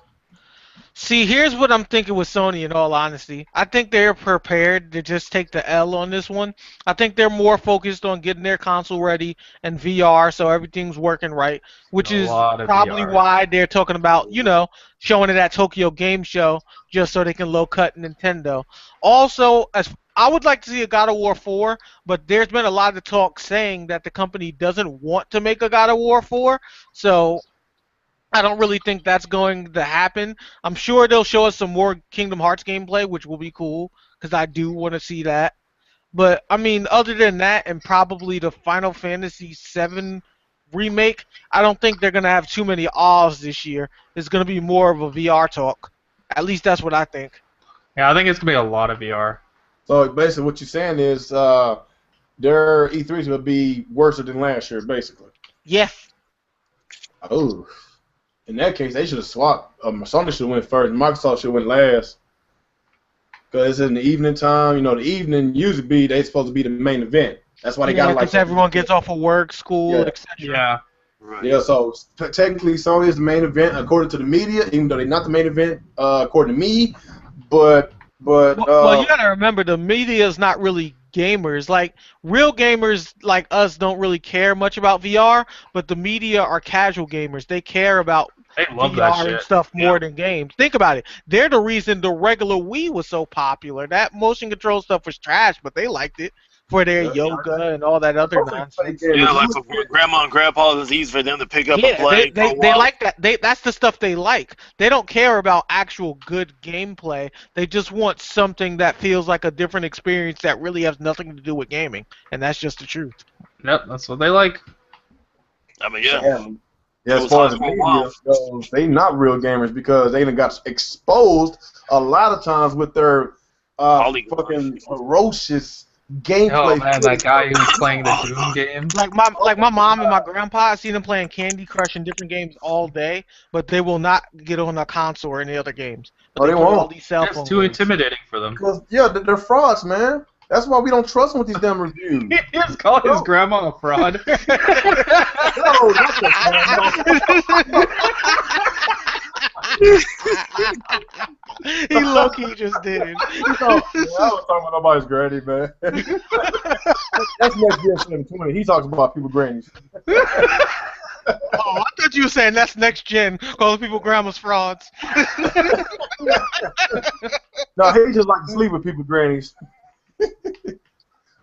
See, here's what I'm thinking with Sony, in all honesty. I think they're prepared to just take the L on this one. I think they're more focused on getting their console ready and VR, so everything's working right, which is probably why they're talking about, showing it at Tokyo Game Show just so they can low-cut Nintendo. Also, I would like to see a God of War 4, but there's been a lot of talk saying that the company doesn't want to make a God of War 4, so I don't really think that's going to happen. I'm sure they'll show us some more Kingdom Hearts gameplay, which will be cool, because I do want to see that. But, I mean, other than that, and probably the Final Fantasy VII remake, I don't think they're going to have too many ahs this year. It's going to be more of a VR talk. At least that's what I think. Yeah, I think it's going to be a lot of VR. So, basically, what you're saying is their E3 is going to be worse than last year, basically. Yeah. Oh. In that case, they should have swapped. Sony should have went first. Microsoft should have went last. Because it's in the evening time. The evening usually they're supposed to be the main event. That's why they got because everyone gets off of work, school, etc. Yeah. Right. Yeah, so technically Sony is the main event according to the media, even though they're not the main event according to me. Well, you gotta remember the media is not really gamers. Like real gamers like us don't really care much about VR, but the media are casual gamers. They care about They love that VR and shit. stuff more than games. Think about it. They're the reason the regular Wii was so popular. That motion control stuff was trash, but they liked it for their Yeah, yoga and all that other nonsense. Yeah, like for grandma and grandpa, it's easy for them to pick up and Yeah, play for a they while. like that. That's the stuff they like. They don't care about actual good gameplay. They just want something that feels like a different experience that really has nothing to do with gaming, and that's just the truth. Yep, that's what they like. I mean, yeah. Yeah, It as was far hot as the for a media while. goes, they not real gamers because they done got exposed a lot of times with their Hollywood. fucking ferocious Oh gameplay. man, that guy who was playing the Doom game. Like my mom and my grandpa, I see them playing Candy Crush and different games all day, but they will not get on a console or any other games. But Oh, they they play all won't. these cell It's phone too games. intimidating for them. Because yeah, they're frauds, man. That's why we don't trust them with these damn reviews. He just called his grandma a fraud. No, not the He low-key just did it. I was talking about nobody's granny, man. That's next year 720. He talks about people grannies. Oh, I thought you were saying that's next gen, calling people grandma's frauds. No, he just like to sleep with people grannies.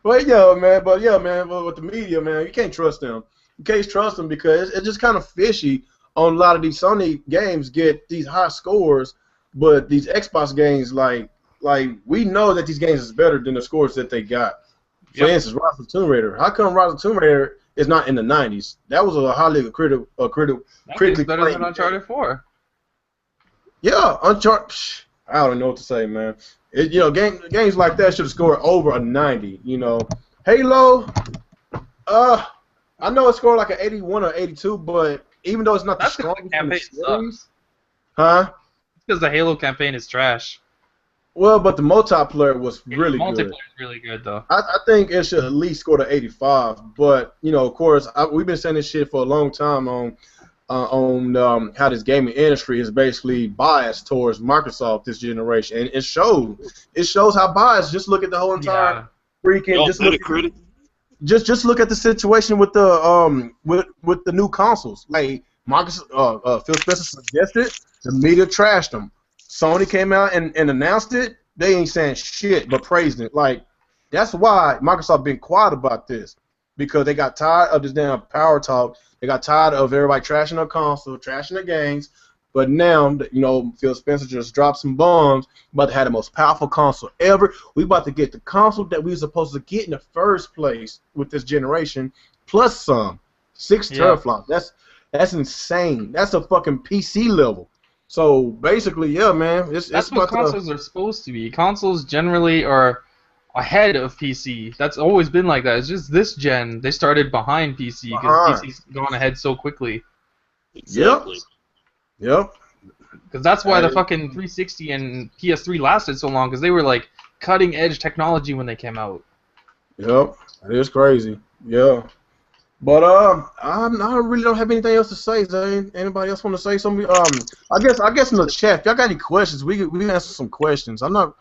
But yeah, man. But with the media, man, you can't trust them. You can't trust them because it's just kind of fishy. On a lot of these Sony games, get these high scores, but these Xbox games, like we know that these games is better than the scores that they got. For instance, Rise of the Tomb Raider. How come Rise of the Tomb Raider is not in the 90s? That was a highly critically It's better than acclaimed Uncharted 4. Yeah, Uncharted. I don't know what to say, man. Games like that should have scored over a 90. Halo. I know it scored like an 81 or 82, but even though it's not That's the because the strongest in the campaign series, sucks. huh? Because the Halo campaign is trash. Well, but the multiplayer was really the multiplayer good. is really good though. I think it should at least score to 85. But of course, we've been saying this shit for a long time on how this gaming industry is basically biased towards Microsoft this generation, and it shows. It shows how biased. Just look at the whole entire freaking. Just look at the situation with the with the new consoles. Like Phil Spencer suggested, the media trashed them. Sony came out and announced it. They ain't saying shit but praising it. Like that's why Microsoft been quiet about this, because they got tired of this damn power talk. They got tired of everybody trashing their console, trashing their games. But now, Phil Spencer just dropped some bombs. About to have the most powerful console ever. We about to get the console that we were supposed to get in the first place with this generation, plus some. 6 teraflops. That's insane. That's a fucking PC level. So basically, yeah, man. That's what consoles are supposed to be. Consoles generally are ahead of PC. That's always been like that. It's just this gen they started behind PC because PC's gone ahead so quickly. Exactly. Yep. Because that's why the fucking 360 and PS3 lasted so long, because they were like cutting edge technology when they came out. Yep. It is crazy. Yeah. But I really don't have anything else to say. Anybody else want to say something? I guess in the chat, if y'all got any questions, we can answer some questions. I'm not.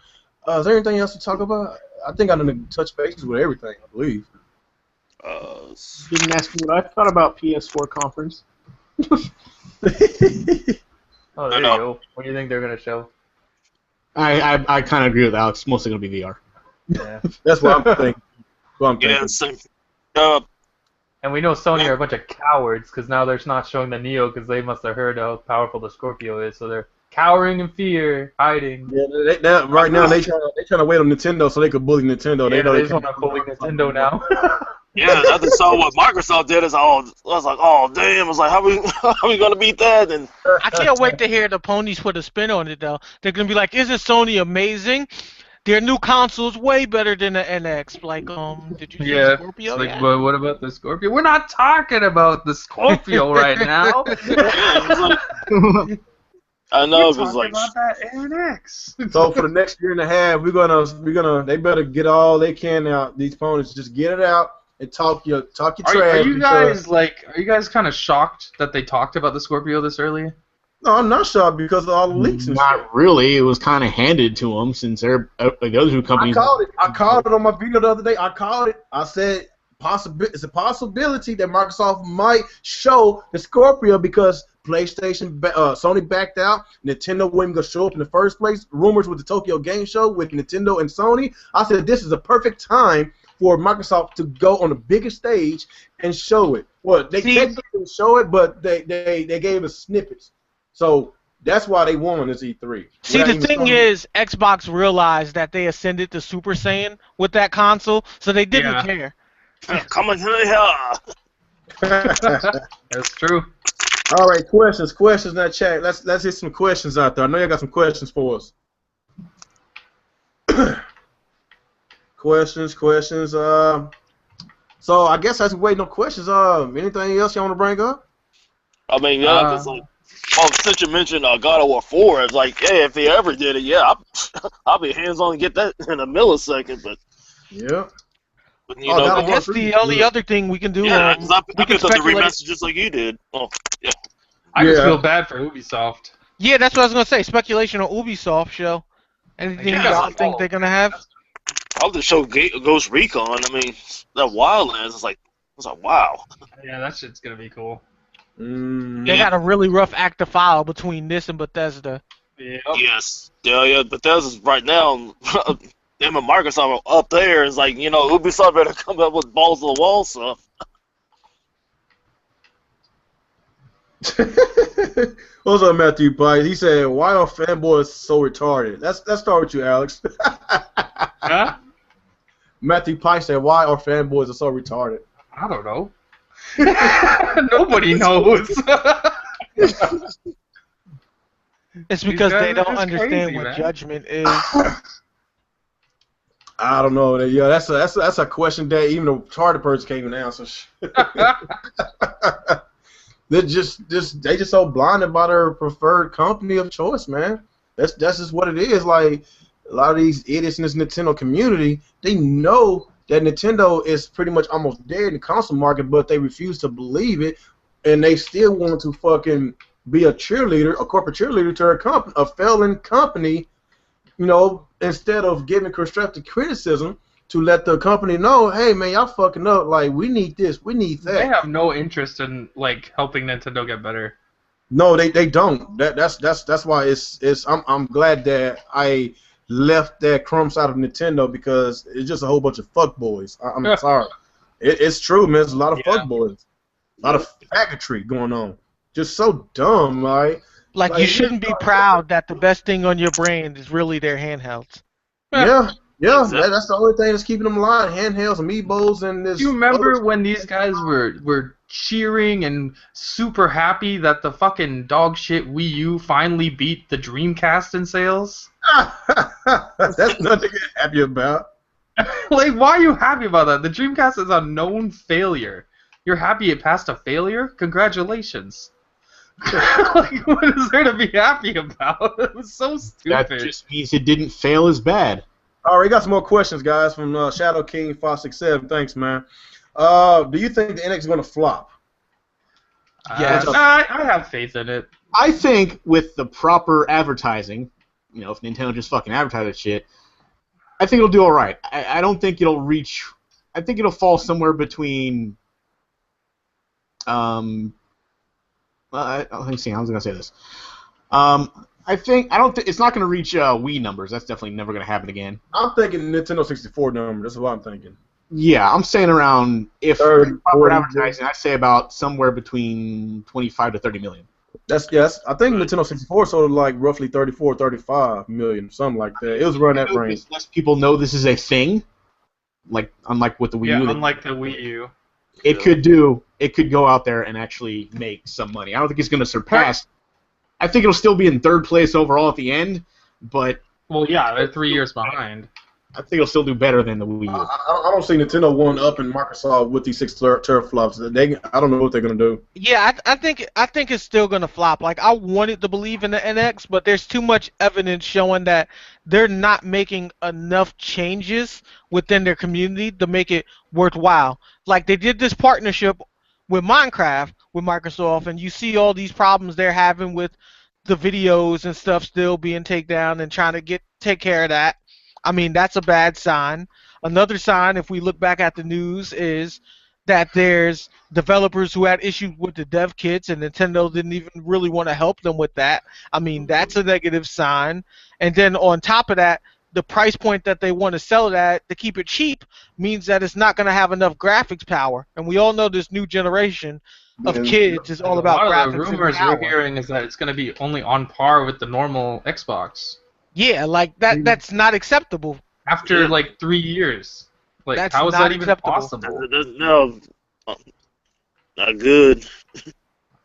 Is there anything else to talk about? I think I done touch bases with everything, I believe. Didn't ask me what I thought about PS4 conference. Oh, there you go. What do you think they're gonna show? I kind of agree with Alex. It's mostly gonna be VR. Yeah. That's what I'm thinking. Yeah, same. And we know Sony are a bunch of cowards because now they're not showing the Neo because they must have heard how powerful the Scorpio is, so they're cowering in fear, hiding. Yeah, right now they trying to wait on Nintendo so they could bully Nintendo. Yeah, they just want to bully Nintendo now. Yeah, I just saw what Microsoft did. I was like, oh damn! I was like, how we gonna beat that? And I can't wait to hear the ponies put a spin on it though. They're gonna be like, "Isn't Sony amazing? Their new console's way better than the NX." Like, did you see the Scorpio? It's like, but what about the Scorpio? We're not talking about the Scorpio right now. I know it was talking like about that NX. So for the next year and a half, they better get all they can out. These ponies, just get it out and talk your trash. Are you guys kind of shocked that they talked about the Scorpio this early? No, I'm not shocked because of all the leaks and shit. Not really. It was kind of handed to them since they're like the other two companies. I called it on my video the other day. I called it. I said it's a possibility that Microsoft might show the Scorpio because Sony backed out. Nintendo wasn't gonna show up in the first place. Rumors with the Tokyo Game Show with Nintendo and Sony. I said this is a perfect time for Microsoft to go on the biggest stage and show it. Well, they technically didn't show it, but they gave us snippets. So that's why they won this E3. See, the thing is, Xbox realized that they ascended to Super Saiyan with that console, so they didn't care. Come on here. That's true. All right, questions in that chat. Let's hit some questions out there. I know y'all got some questions for us. questions. So I guess as we waiting on questions, anything else y'all want to bring up? I mean, yeah, because since you mentioned God of War 4, it's like, yeah, if they ever did it, yeah, I'll be hands-on and get that in a millisecond, but... Yeah. But, you know, I guess the only other thing we can do... Yeah, because I picked up the remaster just like you did. Oh, yeah. I just feel bad for Ubisoft. Yeah, that's what I was going to say. Speculation on Ubisoft show. Anything y'all think they're going to have? I'll just show Ghost Recon. I mean, that Wildlands, it's like, wow. Yeah, that shit's going to be cool. They got a really rough active file between this and Bethesda. Yep. Yes. Yeah, Bethesda's right now, them and Microsoft are up there. It's like, you know, Ubisoft better come up with balls to the wall stuff. What's up, Matthew Pike? He said, "Why are fanboys so retarded?" Let's start with you, Alex. Huh? Matthew Pike said, "Why are fanboys so retarded?" I don't know. Nobody knows. It's because they don't just understand crazy, what man. judgment is. I don't know. Yeah, that's a question that even a retarded person can't even answer. They just so blinded by their preferred company of choice, man. That's just what it is. Like a lot of these idiots in this Nintendo community, they know that Nintendo is pretty much almost dead in the console market, but they refuse to believe it, and they still want to fucking be a cheerleader, a corporate cheerleader to a failing company, you know, instead of giving constructive criticism to let the company know, hey man, y'all fucking up. Like we need this, we need that. They have no interest in like helping Nintendo get better. No, they don't. That's why I'm glad that I left that crumbs out of Nintendo because it's just a whole bunch of fuckboys. I'm sorry. It's true, man. There's a lot of fuckboys. A lot of faggotry going on. Just so dumb, right? Like you shouldn't be proud that the best thing on your brand is really their handhelds. Yeah, that's the only thing that's keeping them alive. Handhelds, amiibos, and this. Do you remember when these guys were cheering and super happy that the fucking dog shit Wii U finally beat the Dreamcast in sales? That's nothing to get happy about. Like, why are you happy about that? The Dreamcast is a known failure. You're happy it passed a failure? Congratulations. Like, what is there to be happy about? It was so stupid. That just means it didn't fail as bad. All right, we got some more questions, guys, from Shadow King 567. Thanks, man. Do you think the NX is going to flop? Yes. I have faith in it. I think with the proper advertising, you know, if Nintendo just fucking advertise that shit, I think it'll do all right. I don't think it'll reach. I think it'll fall somewhere between. Let me see. I was gonna say this. I don't think it's not gonna reach Wii numbers. That's definitely never gonna happen again. I'm thinking Nintendo 64 number. That's what I'm thinking. Yeah, I'm saying around if 30, proper 40, advertising, I'd say about somewhere between 25 to 30 million. That's yes. I think Nintendo 64 sold like roughly 34, 35 million, something like that. It was around that range. Less people know this is a thing. Like unlike with the Wii U. Unlike the Wii U. It could go out there and actually make some money. I don't think it's going to surpass. I think it'll still be in third place overall at the end, but well, yeah, they're 3 years behind. I think it'll still do better than the Wii U. I don't see Nintendo one up in Microsoft with these 6 teraflops. I don't know what they're going to do. Yeah, I think it's still going to flop. Like I wanted to believe in the NX, but there's too much evidence showing that they're not making enough changes within their community to make it worthwhile. Like they did this partnership with Minecraft with Microsoft, and you see all these problems they're having with the videos and stuff still being taken down and trying to take care of that. I mean, that's a bad sign. Another sign, if we look back at the news, is that there's developers who had issues with the dev kits and Nintendo didn't even really want to help them with that. I mean, that's a negative sign. And then on top of that, the price point that they want to sell it at to keep it cheap means that it's not going to have enough graphics power. And we all know this new generation of And kids is And all a about lot of the graphics and rumors we're power. hearing is that it's going to be only on par with the normal Xbox Yeah, like that's not acceptable. after Yeah. like 3 years. Like, That's how is not that even acceptable. possible? No, not good.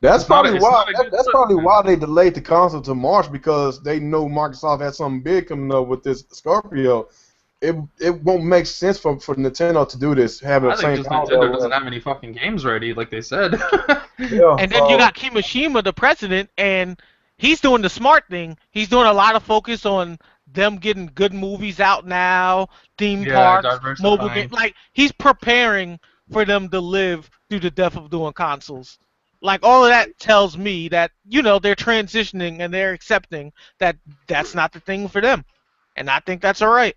that's It's not a- probably it's why. not a good That's look, probably man. why they delayed the console to March, because they know Microsoft had something big coming up with this Scorpio. It won't make sense for Nintendo to do this, having I the think same just console. Nintendo doesn't have any fucking games ready, like they said. Yeah, And then you got Kimishima, the president, and he's doing the smart thing. He's doing a lot of focus on them getting good movies out now, theme Yeah, parks, mobile games. diversifying. Like, he's preparing for them to live through the death of doing consoles. Like, all of that tells me that, they're transitioning and they're accepting that that's not the thing for them. And I think that's all right.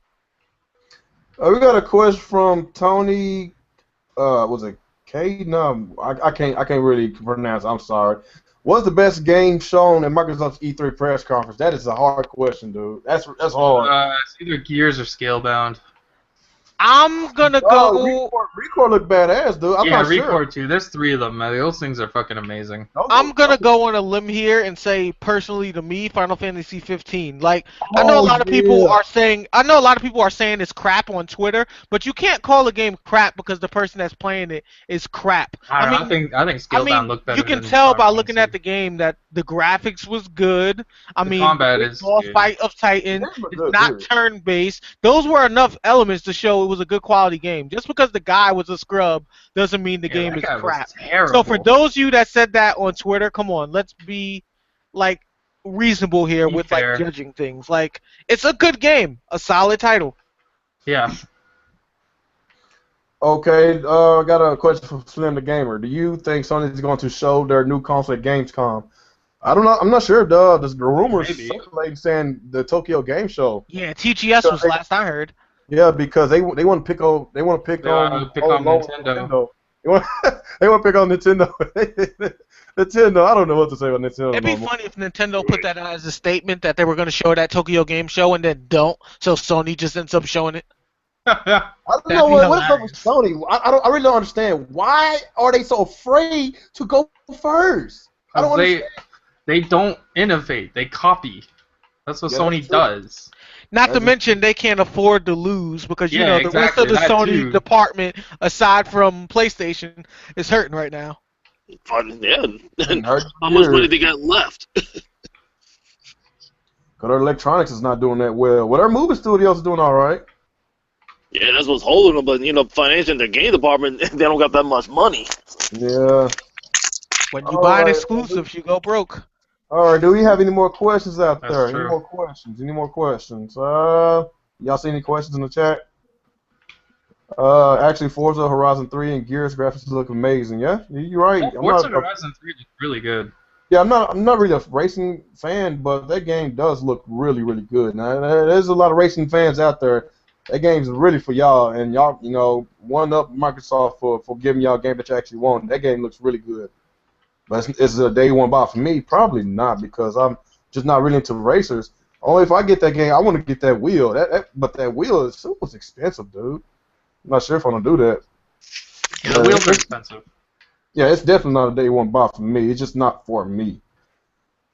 we got a question from Tony. Was it K? No, I can't really pronounce. I'm sorry. What's the best game shown at Microsoft's E3 press conference? That is a hard question, dude. That's hard. It's either Gears or Scalebound. I'm gonna Oh, go. Record looked badass, dude. I'm Yeah, not sure. Record too. There's 3 of them, man. Those things are fucking amazing. I'm gonna go on a limb here and say, personally, to me, Final Fantasy 15. Like, I know a lot of people yeah. are saying, I know a lot of people are saying it's crap on Twitter, but you can't call a game crap because the person that's playing it is crap. I don't know, I think Scalebound looked better You can than tell by Final looking Fantasy. at the game that the graphics was good. The combat the is boss good. fight of Titan Yeah, but is good, not good. turn-based. Those were enough elements to show it was a good quality game. Just because the guy was a scrub doesn't mean the Yeah, game that is guy was crap. terrible. So for those of you that said that on Twitter, come on, let's be like reasonable here Be with fair. like judging things. Like, it's a good game, a solid title. Yeah. Okay, I got a question from Slim the Gamer. Do you think Sony is going to show their new console at Gamescom? I don't know. I'm not sure. There's the rumors Maybe. circulating saying the Tokyo Game Show. Yeah, TGS was last I heard. Yeah, because they want to pick on They wanna pick on Nintendo. They want to pick on Nintendo. Nintendo. I don't know what to say about Nintendo. It'd be no more. funny if Nintendo put that out as a statement that they were going to show it at Tokyo Game Show and then don't, so Sony just ends up showing it. I don't That'd know be what's up with Sony. I really don't understand. Why are they so afraid to go first? I don't understand. They don't innovate. They copy. That's what Yeah, Sony that's true. does. Not to That's mention they can't afford to lose because Yeah, the rest of exactly, the that Sony too. department, aside from PlayStation, is hurting right now. Yeah. Hurt How much years. money they got left? Because their electronics is not doing that well. Well, their movie studios is doing all right. Yeah, that's what's holding them. But financially, in their game department, they don't got that much money. Yeah. When you All buy an right. exclusive, you go broke. All right. Do we have any more questions out That's there? true. Any more questions? Y'all see any questions in the chat? Actually, Forza Horizon 3 and Gears graphics look amazing. Yeah, you're right. Forza Horizon 3 is really good. Yeah, I'm not really a racing fan, but that game does look really, really good. Now, there's a lot of racing fans out there. That game's really for y'all, and y'all, one up Microsoft for giving y'all a game that you actually want. That game looks really good. But is it a day one buy for me? Probably not, because I'm just not really into racers. Only if I get that game, I want to get that wheel. But that wheel is super expensive, dude. I'm not sure if I'm gonna do that. Yeah, the wheels are expensive. Yeah, it's definitely not a day one buy for me. It's just not for me.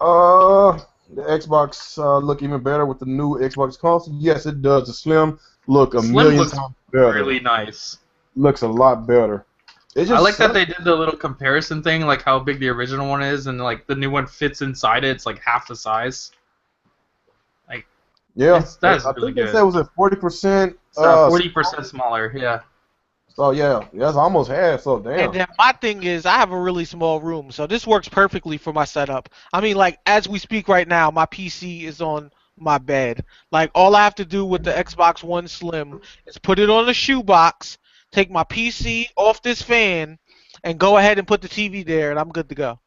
The Xbox look even better with the new Xbox console. Yes, it does. The Slim look a Slim million looks times better. really nice. Looks a lot better. It just I like that they did the little comparison thing, like how big the original one is, and like the new one fits inside it. It's like half the size. Yeah, that's I really think they good. said it was at 40%. 40% smaller. Yeah. So yeah, that's almost half. So damn. And then my thing is, I have a really small room, so this works perfectly for my setup. I mean, like, as we speak right now, my PC is on my bed. Like, all I have to do with the Xbox One Slim is put it on a shoebox, take my PC off this fan, and go ahead and put the TV there, and I'm good to go.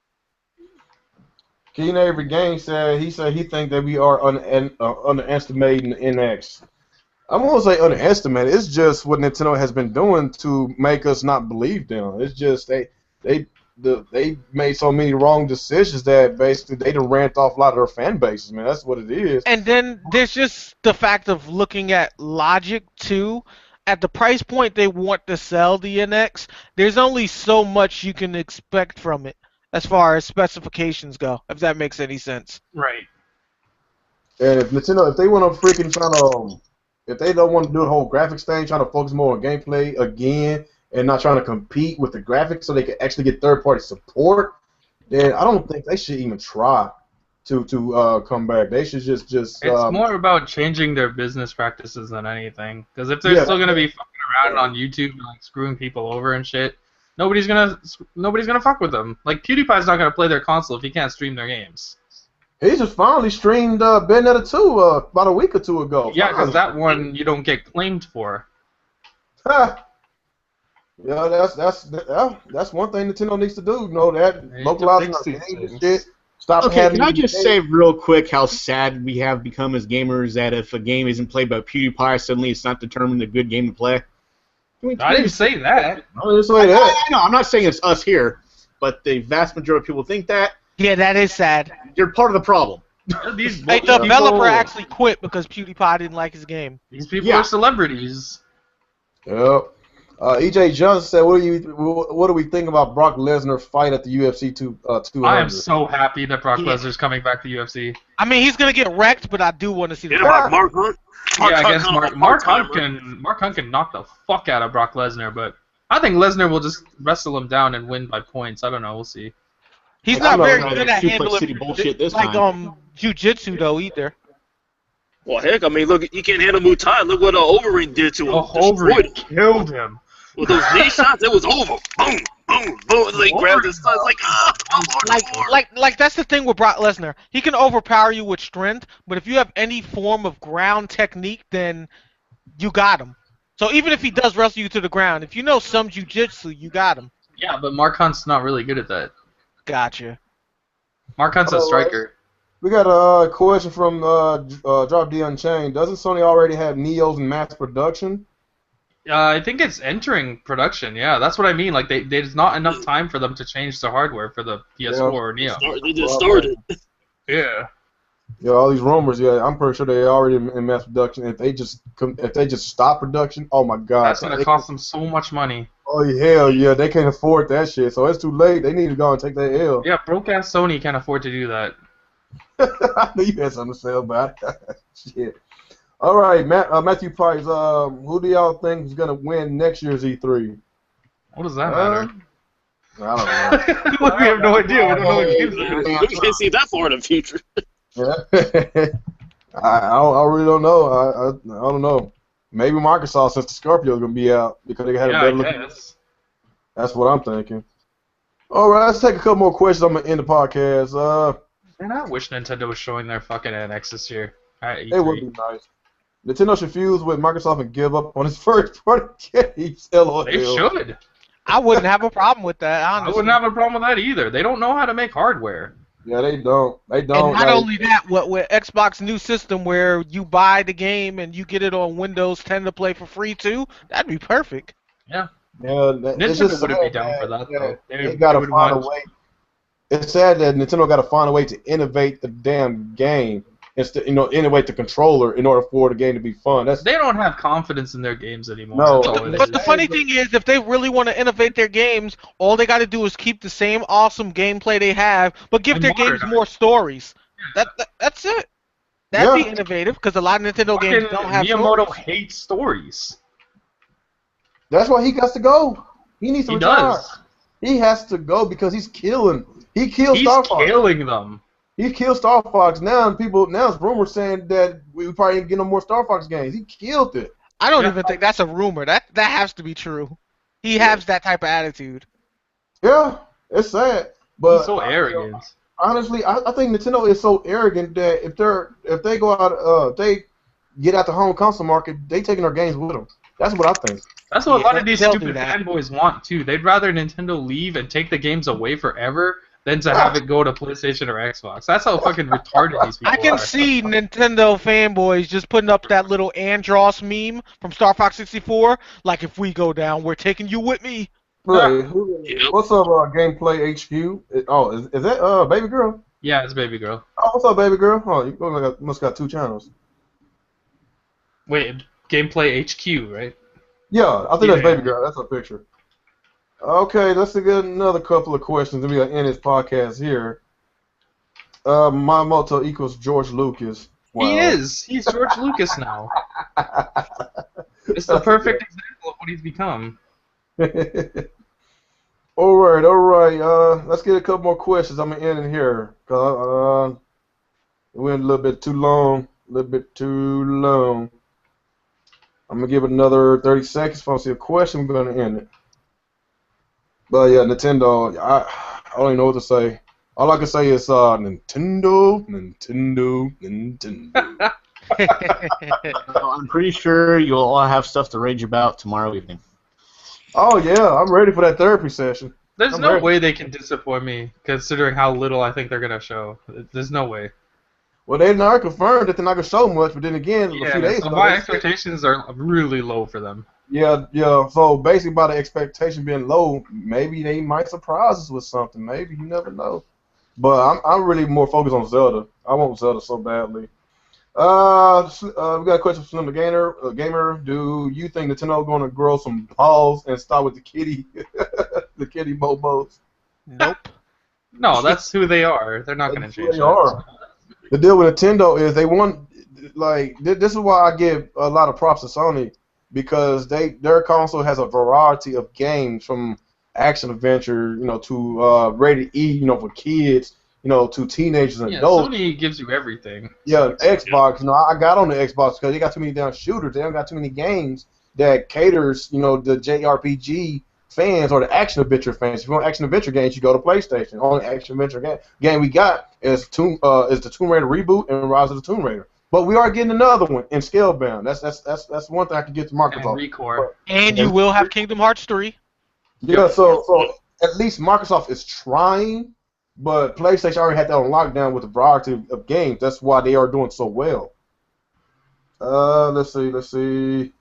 Keen Avery Gang said he think that we are underestimating the NX. I won't say underestimated. It's just what Nintendo has been doing to make us not believe them. It's just they made so many wrong decisions that basically they done ramped off a lot of their fan bases, man. That's what it is. And then there's just the fact of looking at logic too. At the price point they want to sell the NX, there's only so much you can expect from it as far as specifications go, if that makes any sense. Right. And if Nintendo, if they want to freaking try to, if they don't want to do the whole graphics thing, trying to focus more on gameplay again, and not trying to compete with the graphics so they can actually get third-party support, then I don't think they should even try to come back. They should just It's more about changing their business practices than anything. Because if they're still gonna be fucking around on YouTube and like screwing people over and shit, nobody's gonna fuck with them. Like PewDiePie's not gonna play their console if he can't stream their games. He just finally streamed Bayonetta 2 about a week or two ago. Yeah, because that one you don't get claimed for. Yeah, that's one thing Nintendo needs to do. You know that localizing our games and shit. Stop. Okay, can I just say real quick how sad we have become as gamers that if a game isn't played by PewDiePie, suddenly it's not determined a good game to play? I didn't say that. I didn't say that. I know, I'm not saying it's us here, but the vast majority of people think that. Yeah, that is sad. You're part of the problem. These Like the developer actually quit because PewDiePie didn't like his game. These people are celebrities. Yep. EJ Johnson said, "What do we think about Brock Lesnar's fight at the UFC 200?" I am so happy that Brock Lesnar's coming back to UFC. I mean, he's gonna get wrecked, but I do want to see the like Mark Hunt. Mark Hunt can knock the fuck out of Brock Lesnar, but I think Lesnar will just wrestle him down and win by points. I don't know. We'll see. He's not very good at Suplex handling City bullshit this time. jiu-jitsu though either. Well, heck, I mean, look, you can't handle Muay Thai. Look what Overeem did to him. Overeem killed him. With those knee shots, it was over. Boom, boom, boom. They grabbed his son. Like that's the thing with Brock Lesnar. He can overpower you with strength, but if you have any form of ground technique, then you got him. So even if he does wrestle you to the ground, if you know some jiu-jitsu, you got him. Yeah, but Mark Hunt's not really good at that. Gotcha. Mark Hunt's a striker. We got a question from Drop D Unchained. Doesn't Sony already have Neos in mass production? I think it's entering production. Yeah, that's what I mean. Like there's not enough time for them to change the hardware for the PS4 or Neo. They just started. Yeah. Yeah, all these rumors. Yeah, I'm pretty sure they're already in mass production. If they just stop production, oh my god, that's gonna cost them so much money. Oh hell yeah, they can't afford that shit. So it's too late. They need to go and take that L. Yeah, broke ass Sony can't afford to do that. I knew you had something to say about it. Shit. All right, Matthew Price. Who do y'all think is gonna win next year's E3? What does that matter? I don't know. We have no idea. We don't know what games are. We can't see that far in the future. Yeah. I really don't know. I don't know. Maybe Microsoft, since the Scorpio is gonna be out because they had a better look. That's what I'm thinking. All right, let's take a couple more questions. I'm gonna end the podcast. Man, I wish Nintendo was showing their fucking NX this year. It would be nice. Nintendo should fuse with Microsoft and give up on its first-party games. LOL. They should. I wouldn't have a problem with that, honestly. I wouldn't have a problem with that either. They don't know how to make hardware. Yeah, they don't. They don't. And not only that, with Xbox new system where you buy the game and you get it on Windows 10 to play for free too, that'd be perfect. Yeah. Yeah, Nintendo wouldn't be down for that, though. They gotta find a way. It's sad that Nintendo got to find a way to innovate the damn game. Instead, innovate the controller in order for the game to be fun. They don't have confidence in their games anymore. No, but the funny thing is, if they really want to innovate their games, all they got to do is keep the same awesome gameplay they have, but give their games more stories. That's it. That'd be innovative because a lot of Nintendo games don't have Miyamoto stories. hates stories. That's why he got to go. He needs to retire. He has to go because he's killing. He kills Star Fox. He's killing them. He killed Star Fox. Now it's rumors saying that we probably ain't get no more Star Fox games. He killed it. I don't even think that's a rumor. That has to be true. He has that type of attitude. Yeah, it's sad. But he's so arrogant. Honestly, I think Nintendo is so arrogant that if they go out, they get out the home console market, they taking their games with them. That's what I think. That's what a lot of these stupid fanboys want too. They'd rather Nintendo leave and take the games away forever than to have it go to PlayStation or Xbox. That's how fucking retarded these people I can are. see Nintendo fanboys just putting up that little Andros meme from Star Fox 64. Like, if we go down, we're taking you with me. Right. Yep. What's up, Gameplay HQ? Oh, is that Baby Girl? Yeah, it's Baby Girl. Oh, what's up, Baby Girl? Oh, you must got 2 channels. Wait, Gameplay HQ, right? Yeah, I think that's Yeah. Baby Girl. That's her picture. Okay, let's get another couple of questions, and we're gonna end this podcast here. My motto equals George Lucas. He is. He's George Lucas now. It's the perfect example of what he's become. all right. Let's get a couple more questions. I'm gonna end it here because it went a little bit too long. I'm gonna give it another 30 seconds. If I see a question, we're gonna end it. But yeah, Nintendo. I don't even know what to say. All I can say is Nintendo. I'm pretty sure you'll all have stuff to rage about tomorrow evening. Oh yeah, I'm ready for that therapy session. There's I'm no ready. way they can disappoint me, considering how little I think they're gonna show. There's no way. Well, they're not confirmed that they're not gonna show much, but then again, a few Yeah, days so ago, my they said- expectations are really low for them. Yeah. So basically, by the expectation being low, maybe they might surprise us with something. Maybe you never know. But I'm really more focused on Zelda. I want Zelda so badly. We got a question from the gamer. Do you think Nintendo going to grow some balls and start with the kitty, the kitty bobos? Nope. No, that's who they are. They're not gonna change They that. are. The deal with Nintendo is they want, like, this is why I give a lot of props to Sony, because their console has a variety of games from action adventure, to rated E, for kids, to teenagers and Yeah, adults. Sony gives you everything. Yeah, Xbox. I got on the Xbox because they got too many damn shooters. They don't got too many games that caters, the JRPG fans or the action adventure fans. If you want action adventure games, you go to PlayStation. Only action adventure game we got is the Tomb Raider reboot and Rise of the Tomb Raider. But we are getting another one in Scalebound. That's one thing I can get to And Microsoft. Recore. And you will have Kingdom Hearts 3. Yeah, so at least Microsoft is trying, but PlayStation already had that on lockdown with a variety of games. That's why they are doing so well. Let's see.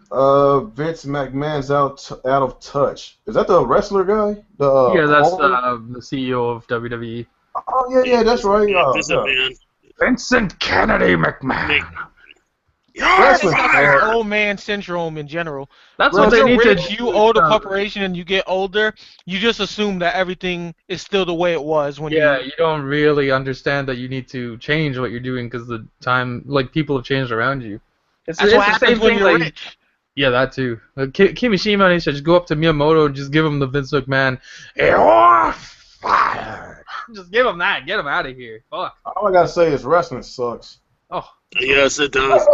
Vince McMahon's out of touch. Is that the wrestler guy? Yeah, that's owner? the CEO of WWE. Oh yeah, that's right. This is man. Vincent Kennedy McMahon. Wrestling. It's like old man syndrome in general. That's Well, what they You're need rich, to. you own a corporation, and you get older, you just assume that everything is still the way it was when Yeah, you... you don't really understand that you need to change what you're doing because the time, like, people have changed around you. It's That's the what same happens when thing, you're like- rich. Yeah, that too. Kimishima needs to just go up to Miyamoto and just give him the Vince McMahon. You're fired. Just give him that. Get him out of here. Fuck. All I gotta say is wrestling sucks. Oh, Yes, it does.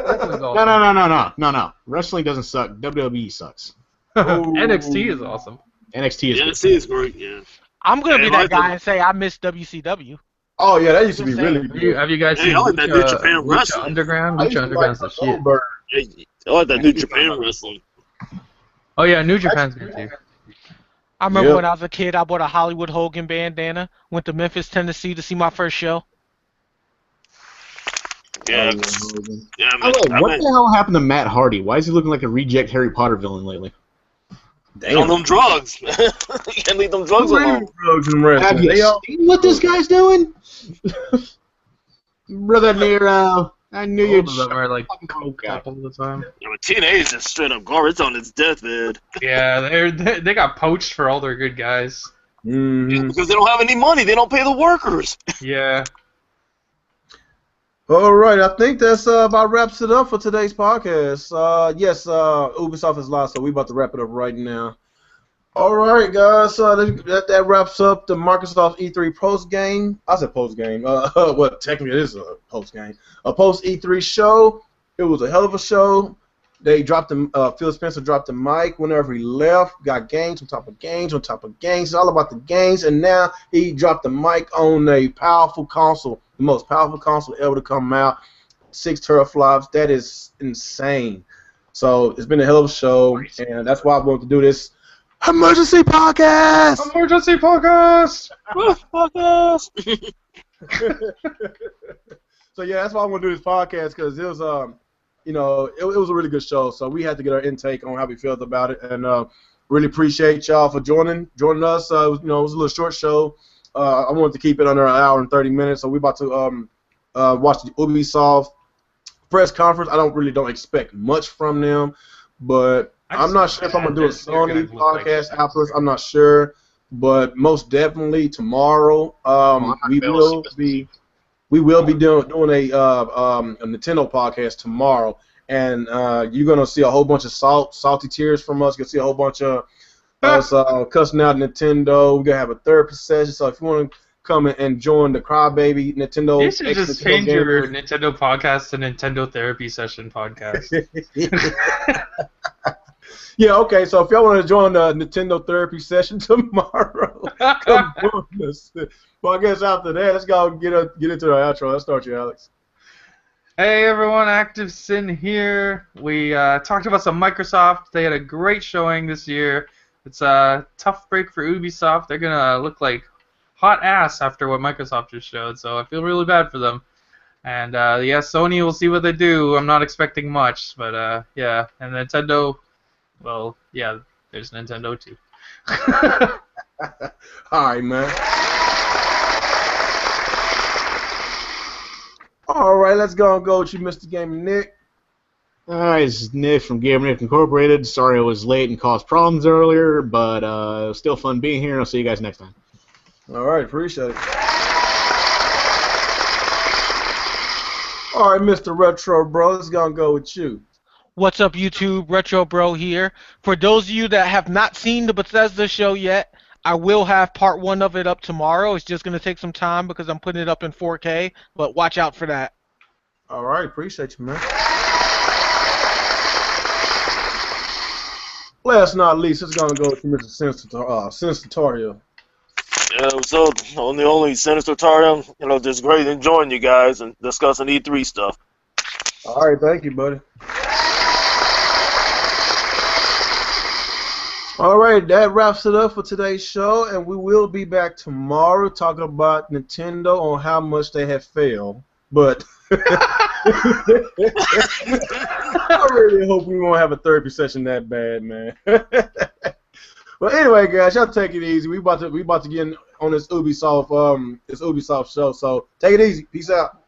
wrestling's awesome. No. Wrestling doesn't suck. WWE sucks. NXT is awesome. NXT is Yeah, good. see, it's great. Yeah. I'm going to be Hey, that guy and say I miss WCW. Oh yeah, that used to be Just really saying. good. Have you guys Hey, seen I like that New Japan Lucha wrestling. Underground? I used Lucha to Underground's the like shit. Goldberg. I like that New Japan wrestling. Oh yeah, New Japan's good too. I remember Yep. when I was a kid, I bought a Hollywood Hogan bandana, went to Memphis, Tennessee to see my first show. Yeah, yeah, Oh, man. wait, what the hell happened to Matt Hardy? Why is he looking like a reject Harry Potter villain lately? On them drugs. You can't leave them drugs alone. Drugs and Have wrestling. you They all- seen what this guy's doing? Brother Nero, I knew All you'd of them are like fucking coke up out. all the time. Yeah, but TNA is just straight up garbage. It's on its deathbed. Yeah, they got poached for all their good guys. Mhm. Because they don't have any money. They don't pay the workers. Yeah. All right, I think that's about wraps it up for today's podcast. Yes, Ubisoft is live, so we're about to wrap it up right now. All right, guys, that wraps up the Microsoft E3 post game. I said post game. Well, technically it is a post game. A post E3 show. It was a hell of a show. They dropped the Phil Spencer dropped the mic whenever he left. Got games on top of games on top of games. It's all about the games, and now he dropped the mic on a powerful console, the most powerful console ever to come out. 6 teraflops. That is insane. So it's been a hell of a show, and that's why I wanted to do this Emergency podcast. Emergency podcast. Podcast. So yeah, that's why I want to do this podcast because it was it was a really good show. So we had to get our intake on how we felt about it, and really appreciate y'all for joining us. It was a little short show. I wanted to keep it under an hour and 30 minutes. So we about to watch the Ubisoft press conference. I don't expect much from them, but I'm not sure if I'm gonna do a Sony podcast afterwards. I'm not sure, but most definitely tomorrow we will be doing a Nintendo podcast tomorrow, and you're gonna see a whole bunch of salty tears from us. You'll see a whole bunch of us cussing out Nintendo. We're gonna have a therapy session, so if you want to come and join the Crybaby Nintendo, You should just change your Nintendo podcast to Nintendo Therapy Session podcast. Yeah, okay, so if y'all want to join the Nintendo Therapy Session tomorrow, come join us. Well, I guess after that, let's go get into our outro. Let's start you, Alex. Hey everyone, Active Sin here. We talked about some Microsoft. They had a great showing this year. It's a tough break for Ubisoft. They're going to look like hot ass after what Microsoft just showed, so I feel really bad for them. And yeah, Sony, will see what they do. I'm not expecting much, but yeah. And Nintendo, well, yeah, there's Nintendo too. Alright, man. Alright, let's go with you, Mr. Gamer Nick. Alright, this is Nick from Gamertag Incorporated. Sorry I was late and caused problems earlier, but it was still fun being here, and I'll see you guys next time. Alright, appreciate it. Alright, Mr. Retro Bro, let's go with you. What's up, YouTube? Retro Bro here. For those of you that have not seen the Bethesda show yet, I will have part 1 of it up tomorrow. It's just going to take some time because I'm putting it up in 4K, but watch out for that. Alright, appreciate you, man. Last but not least, it's going to go to Mr. Sensatorio. Yeah, so on the only Sinister Tarium, just great enjoying you guys and discussing E3 stuff. Alright, thank you, buddy. Alright, that wraps it up for today's show, and we will be back tomorrow talking about Nintendo on how much they have failed. But I really hope we won't have a therapy session that bad, man. But anyway, guys, y'all take it easy. We about to get on this Ubisoft show, so take it easy. Peace out.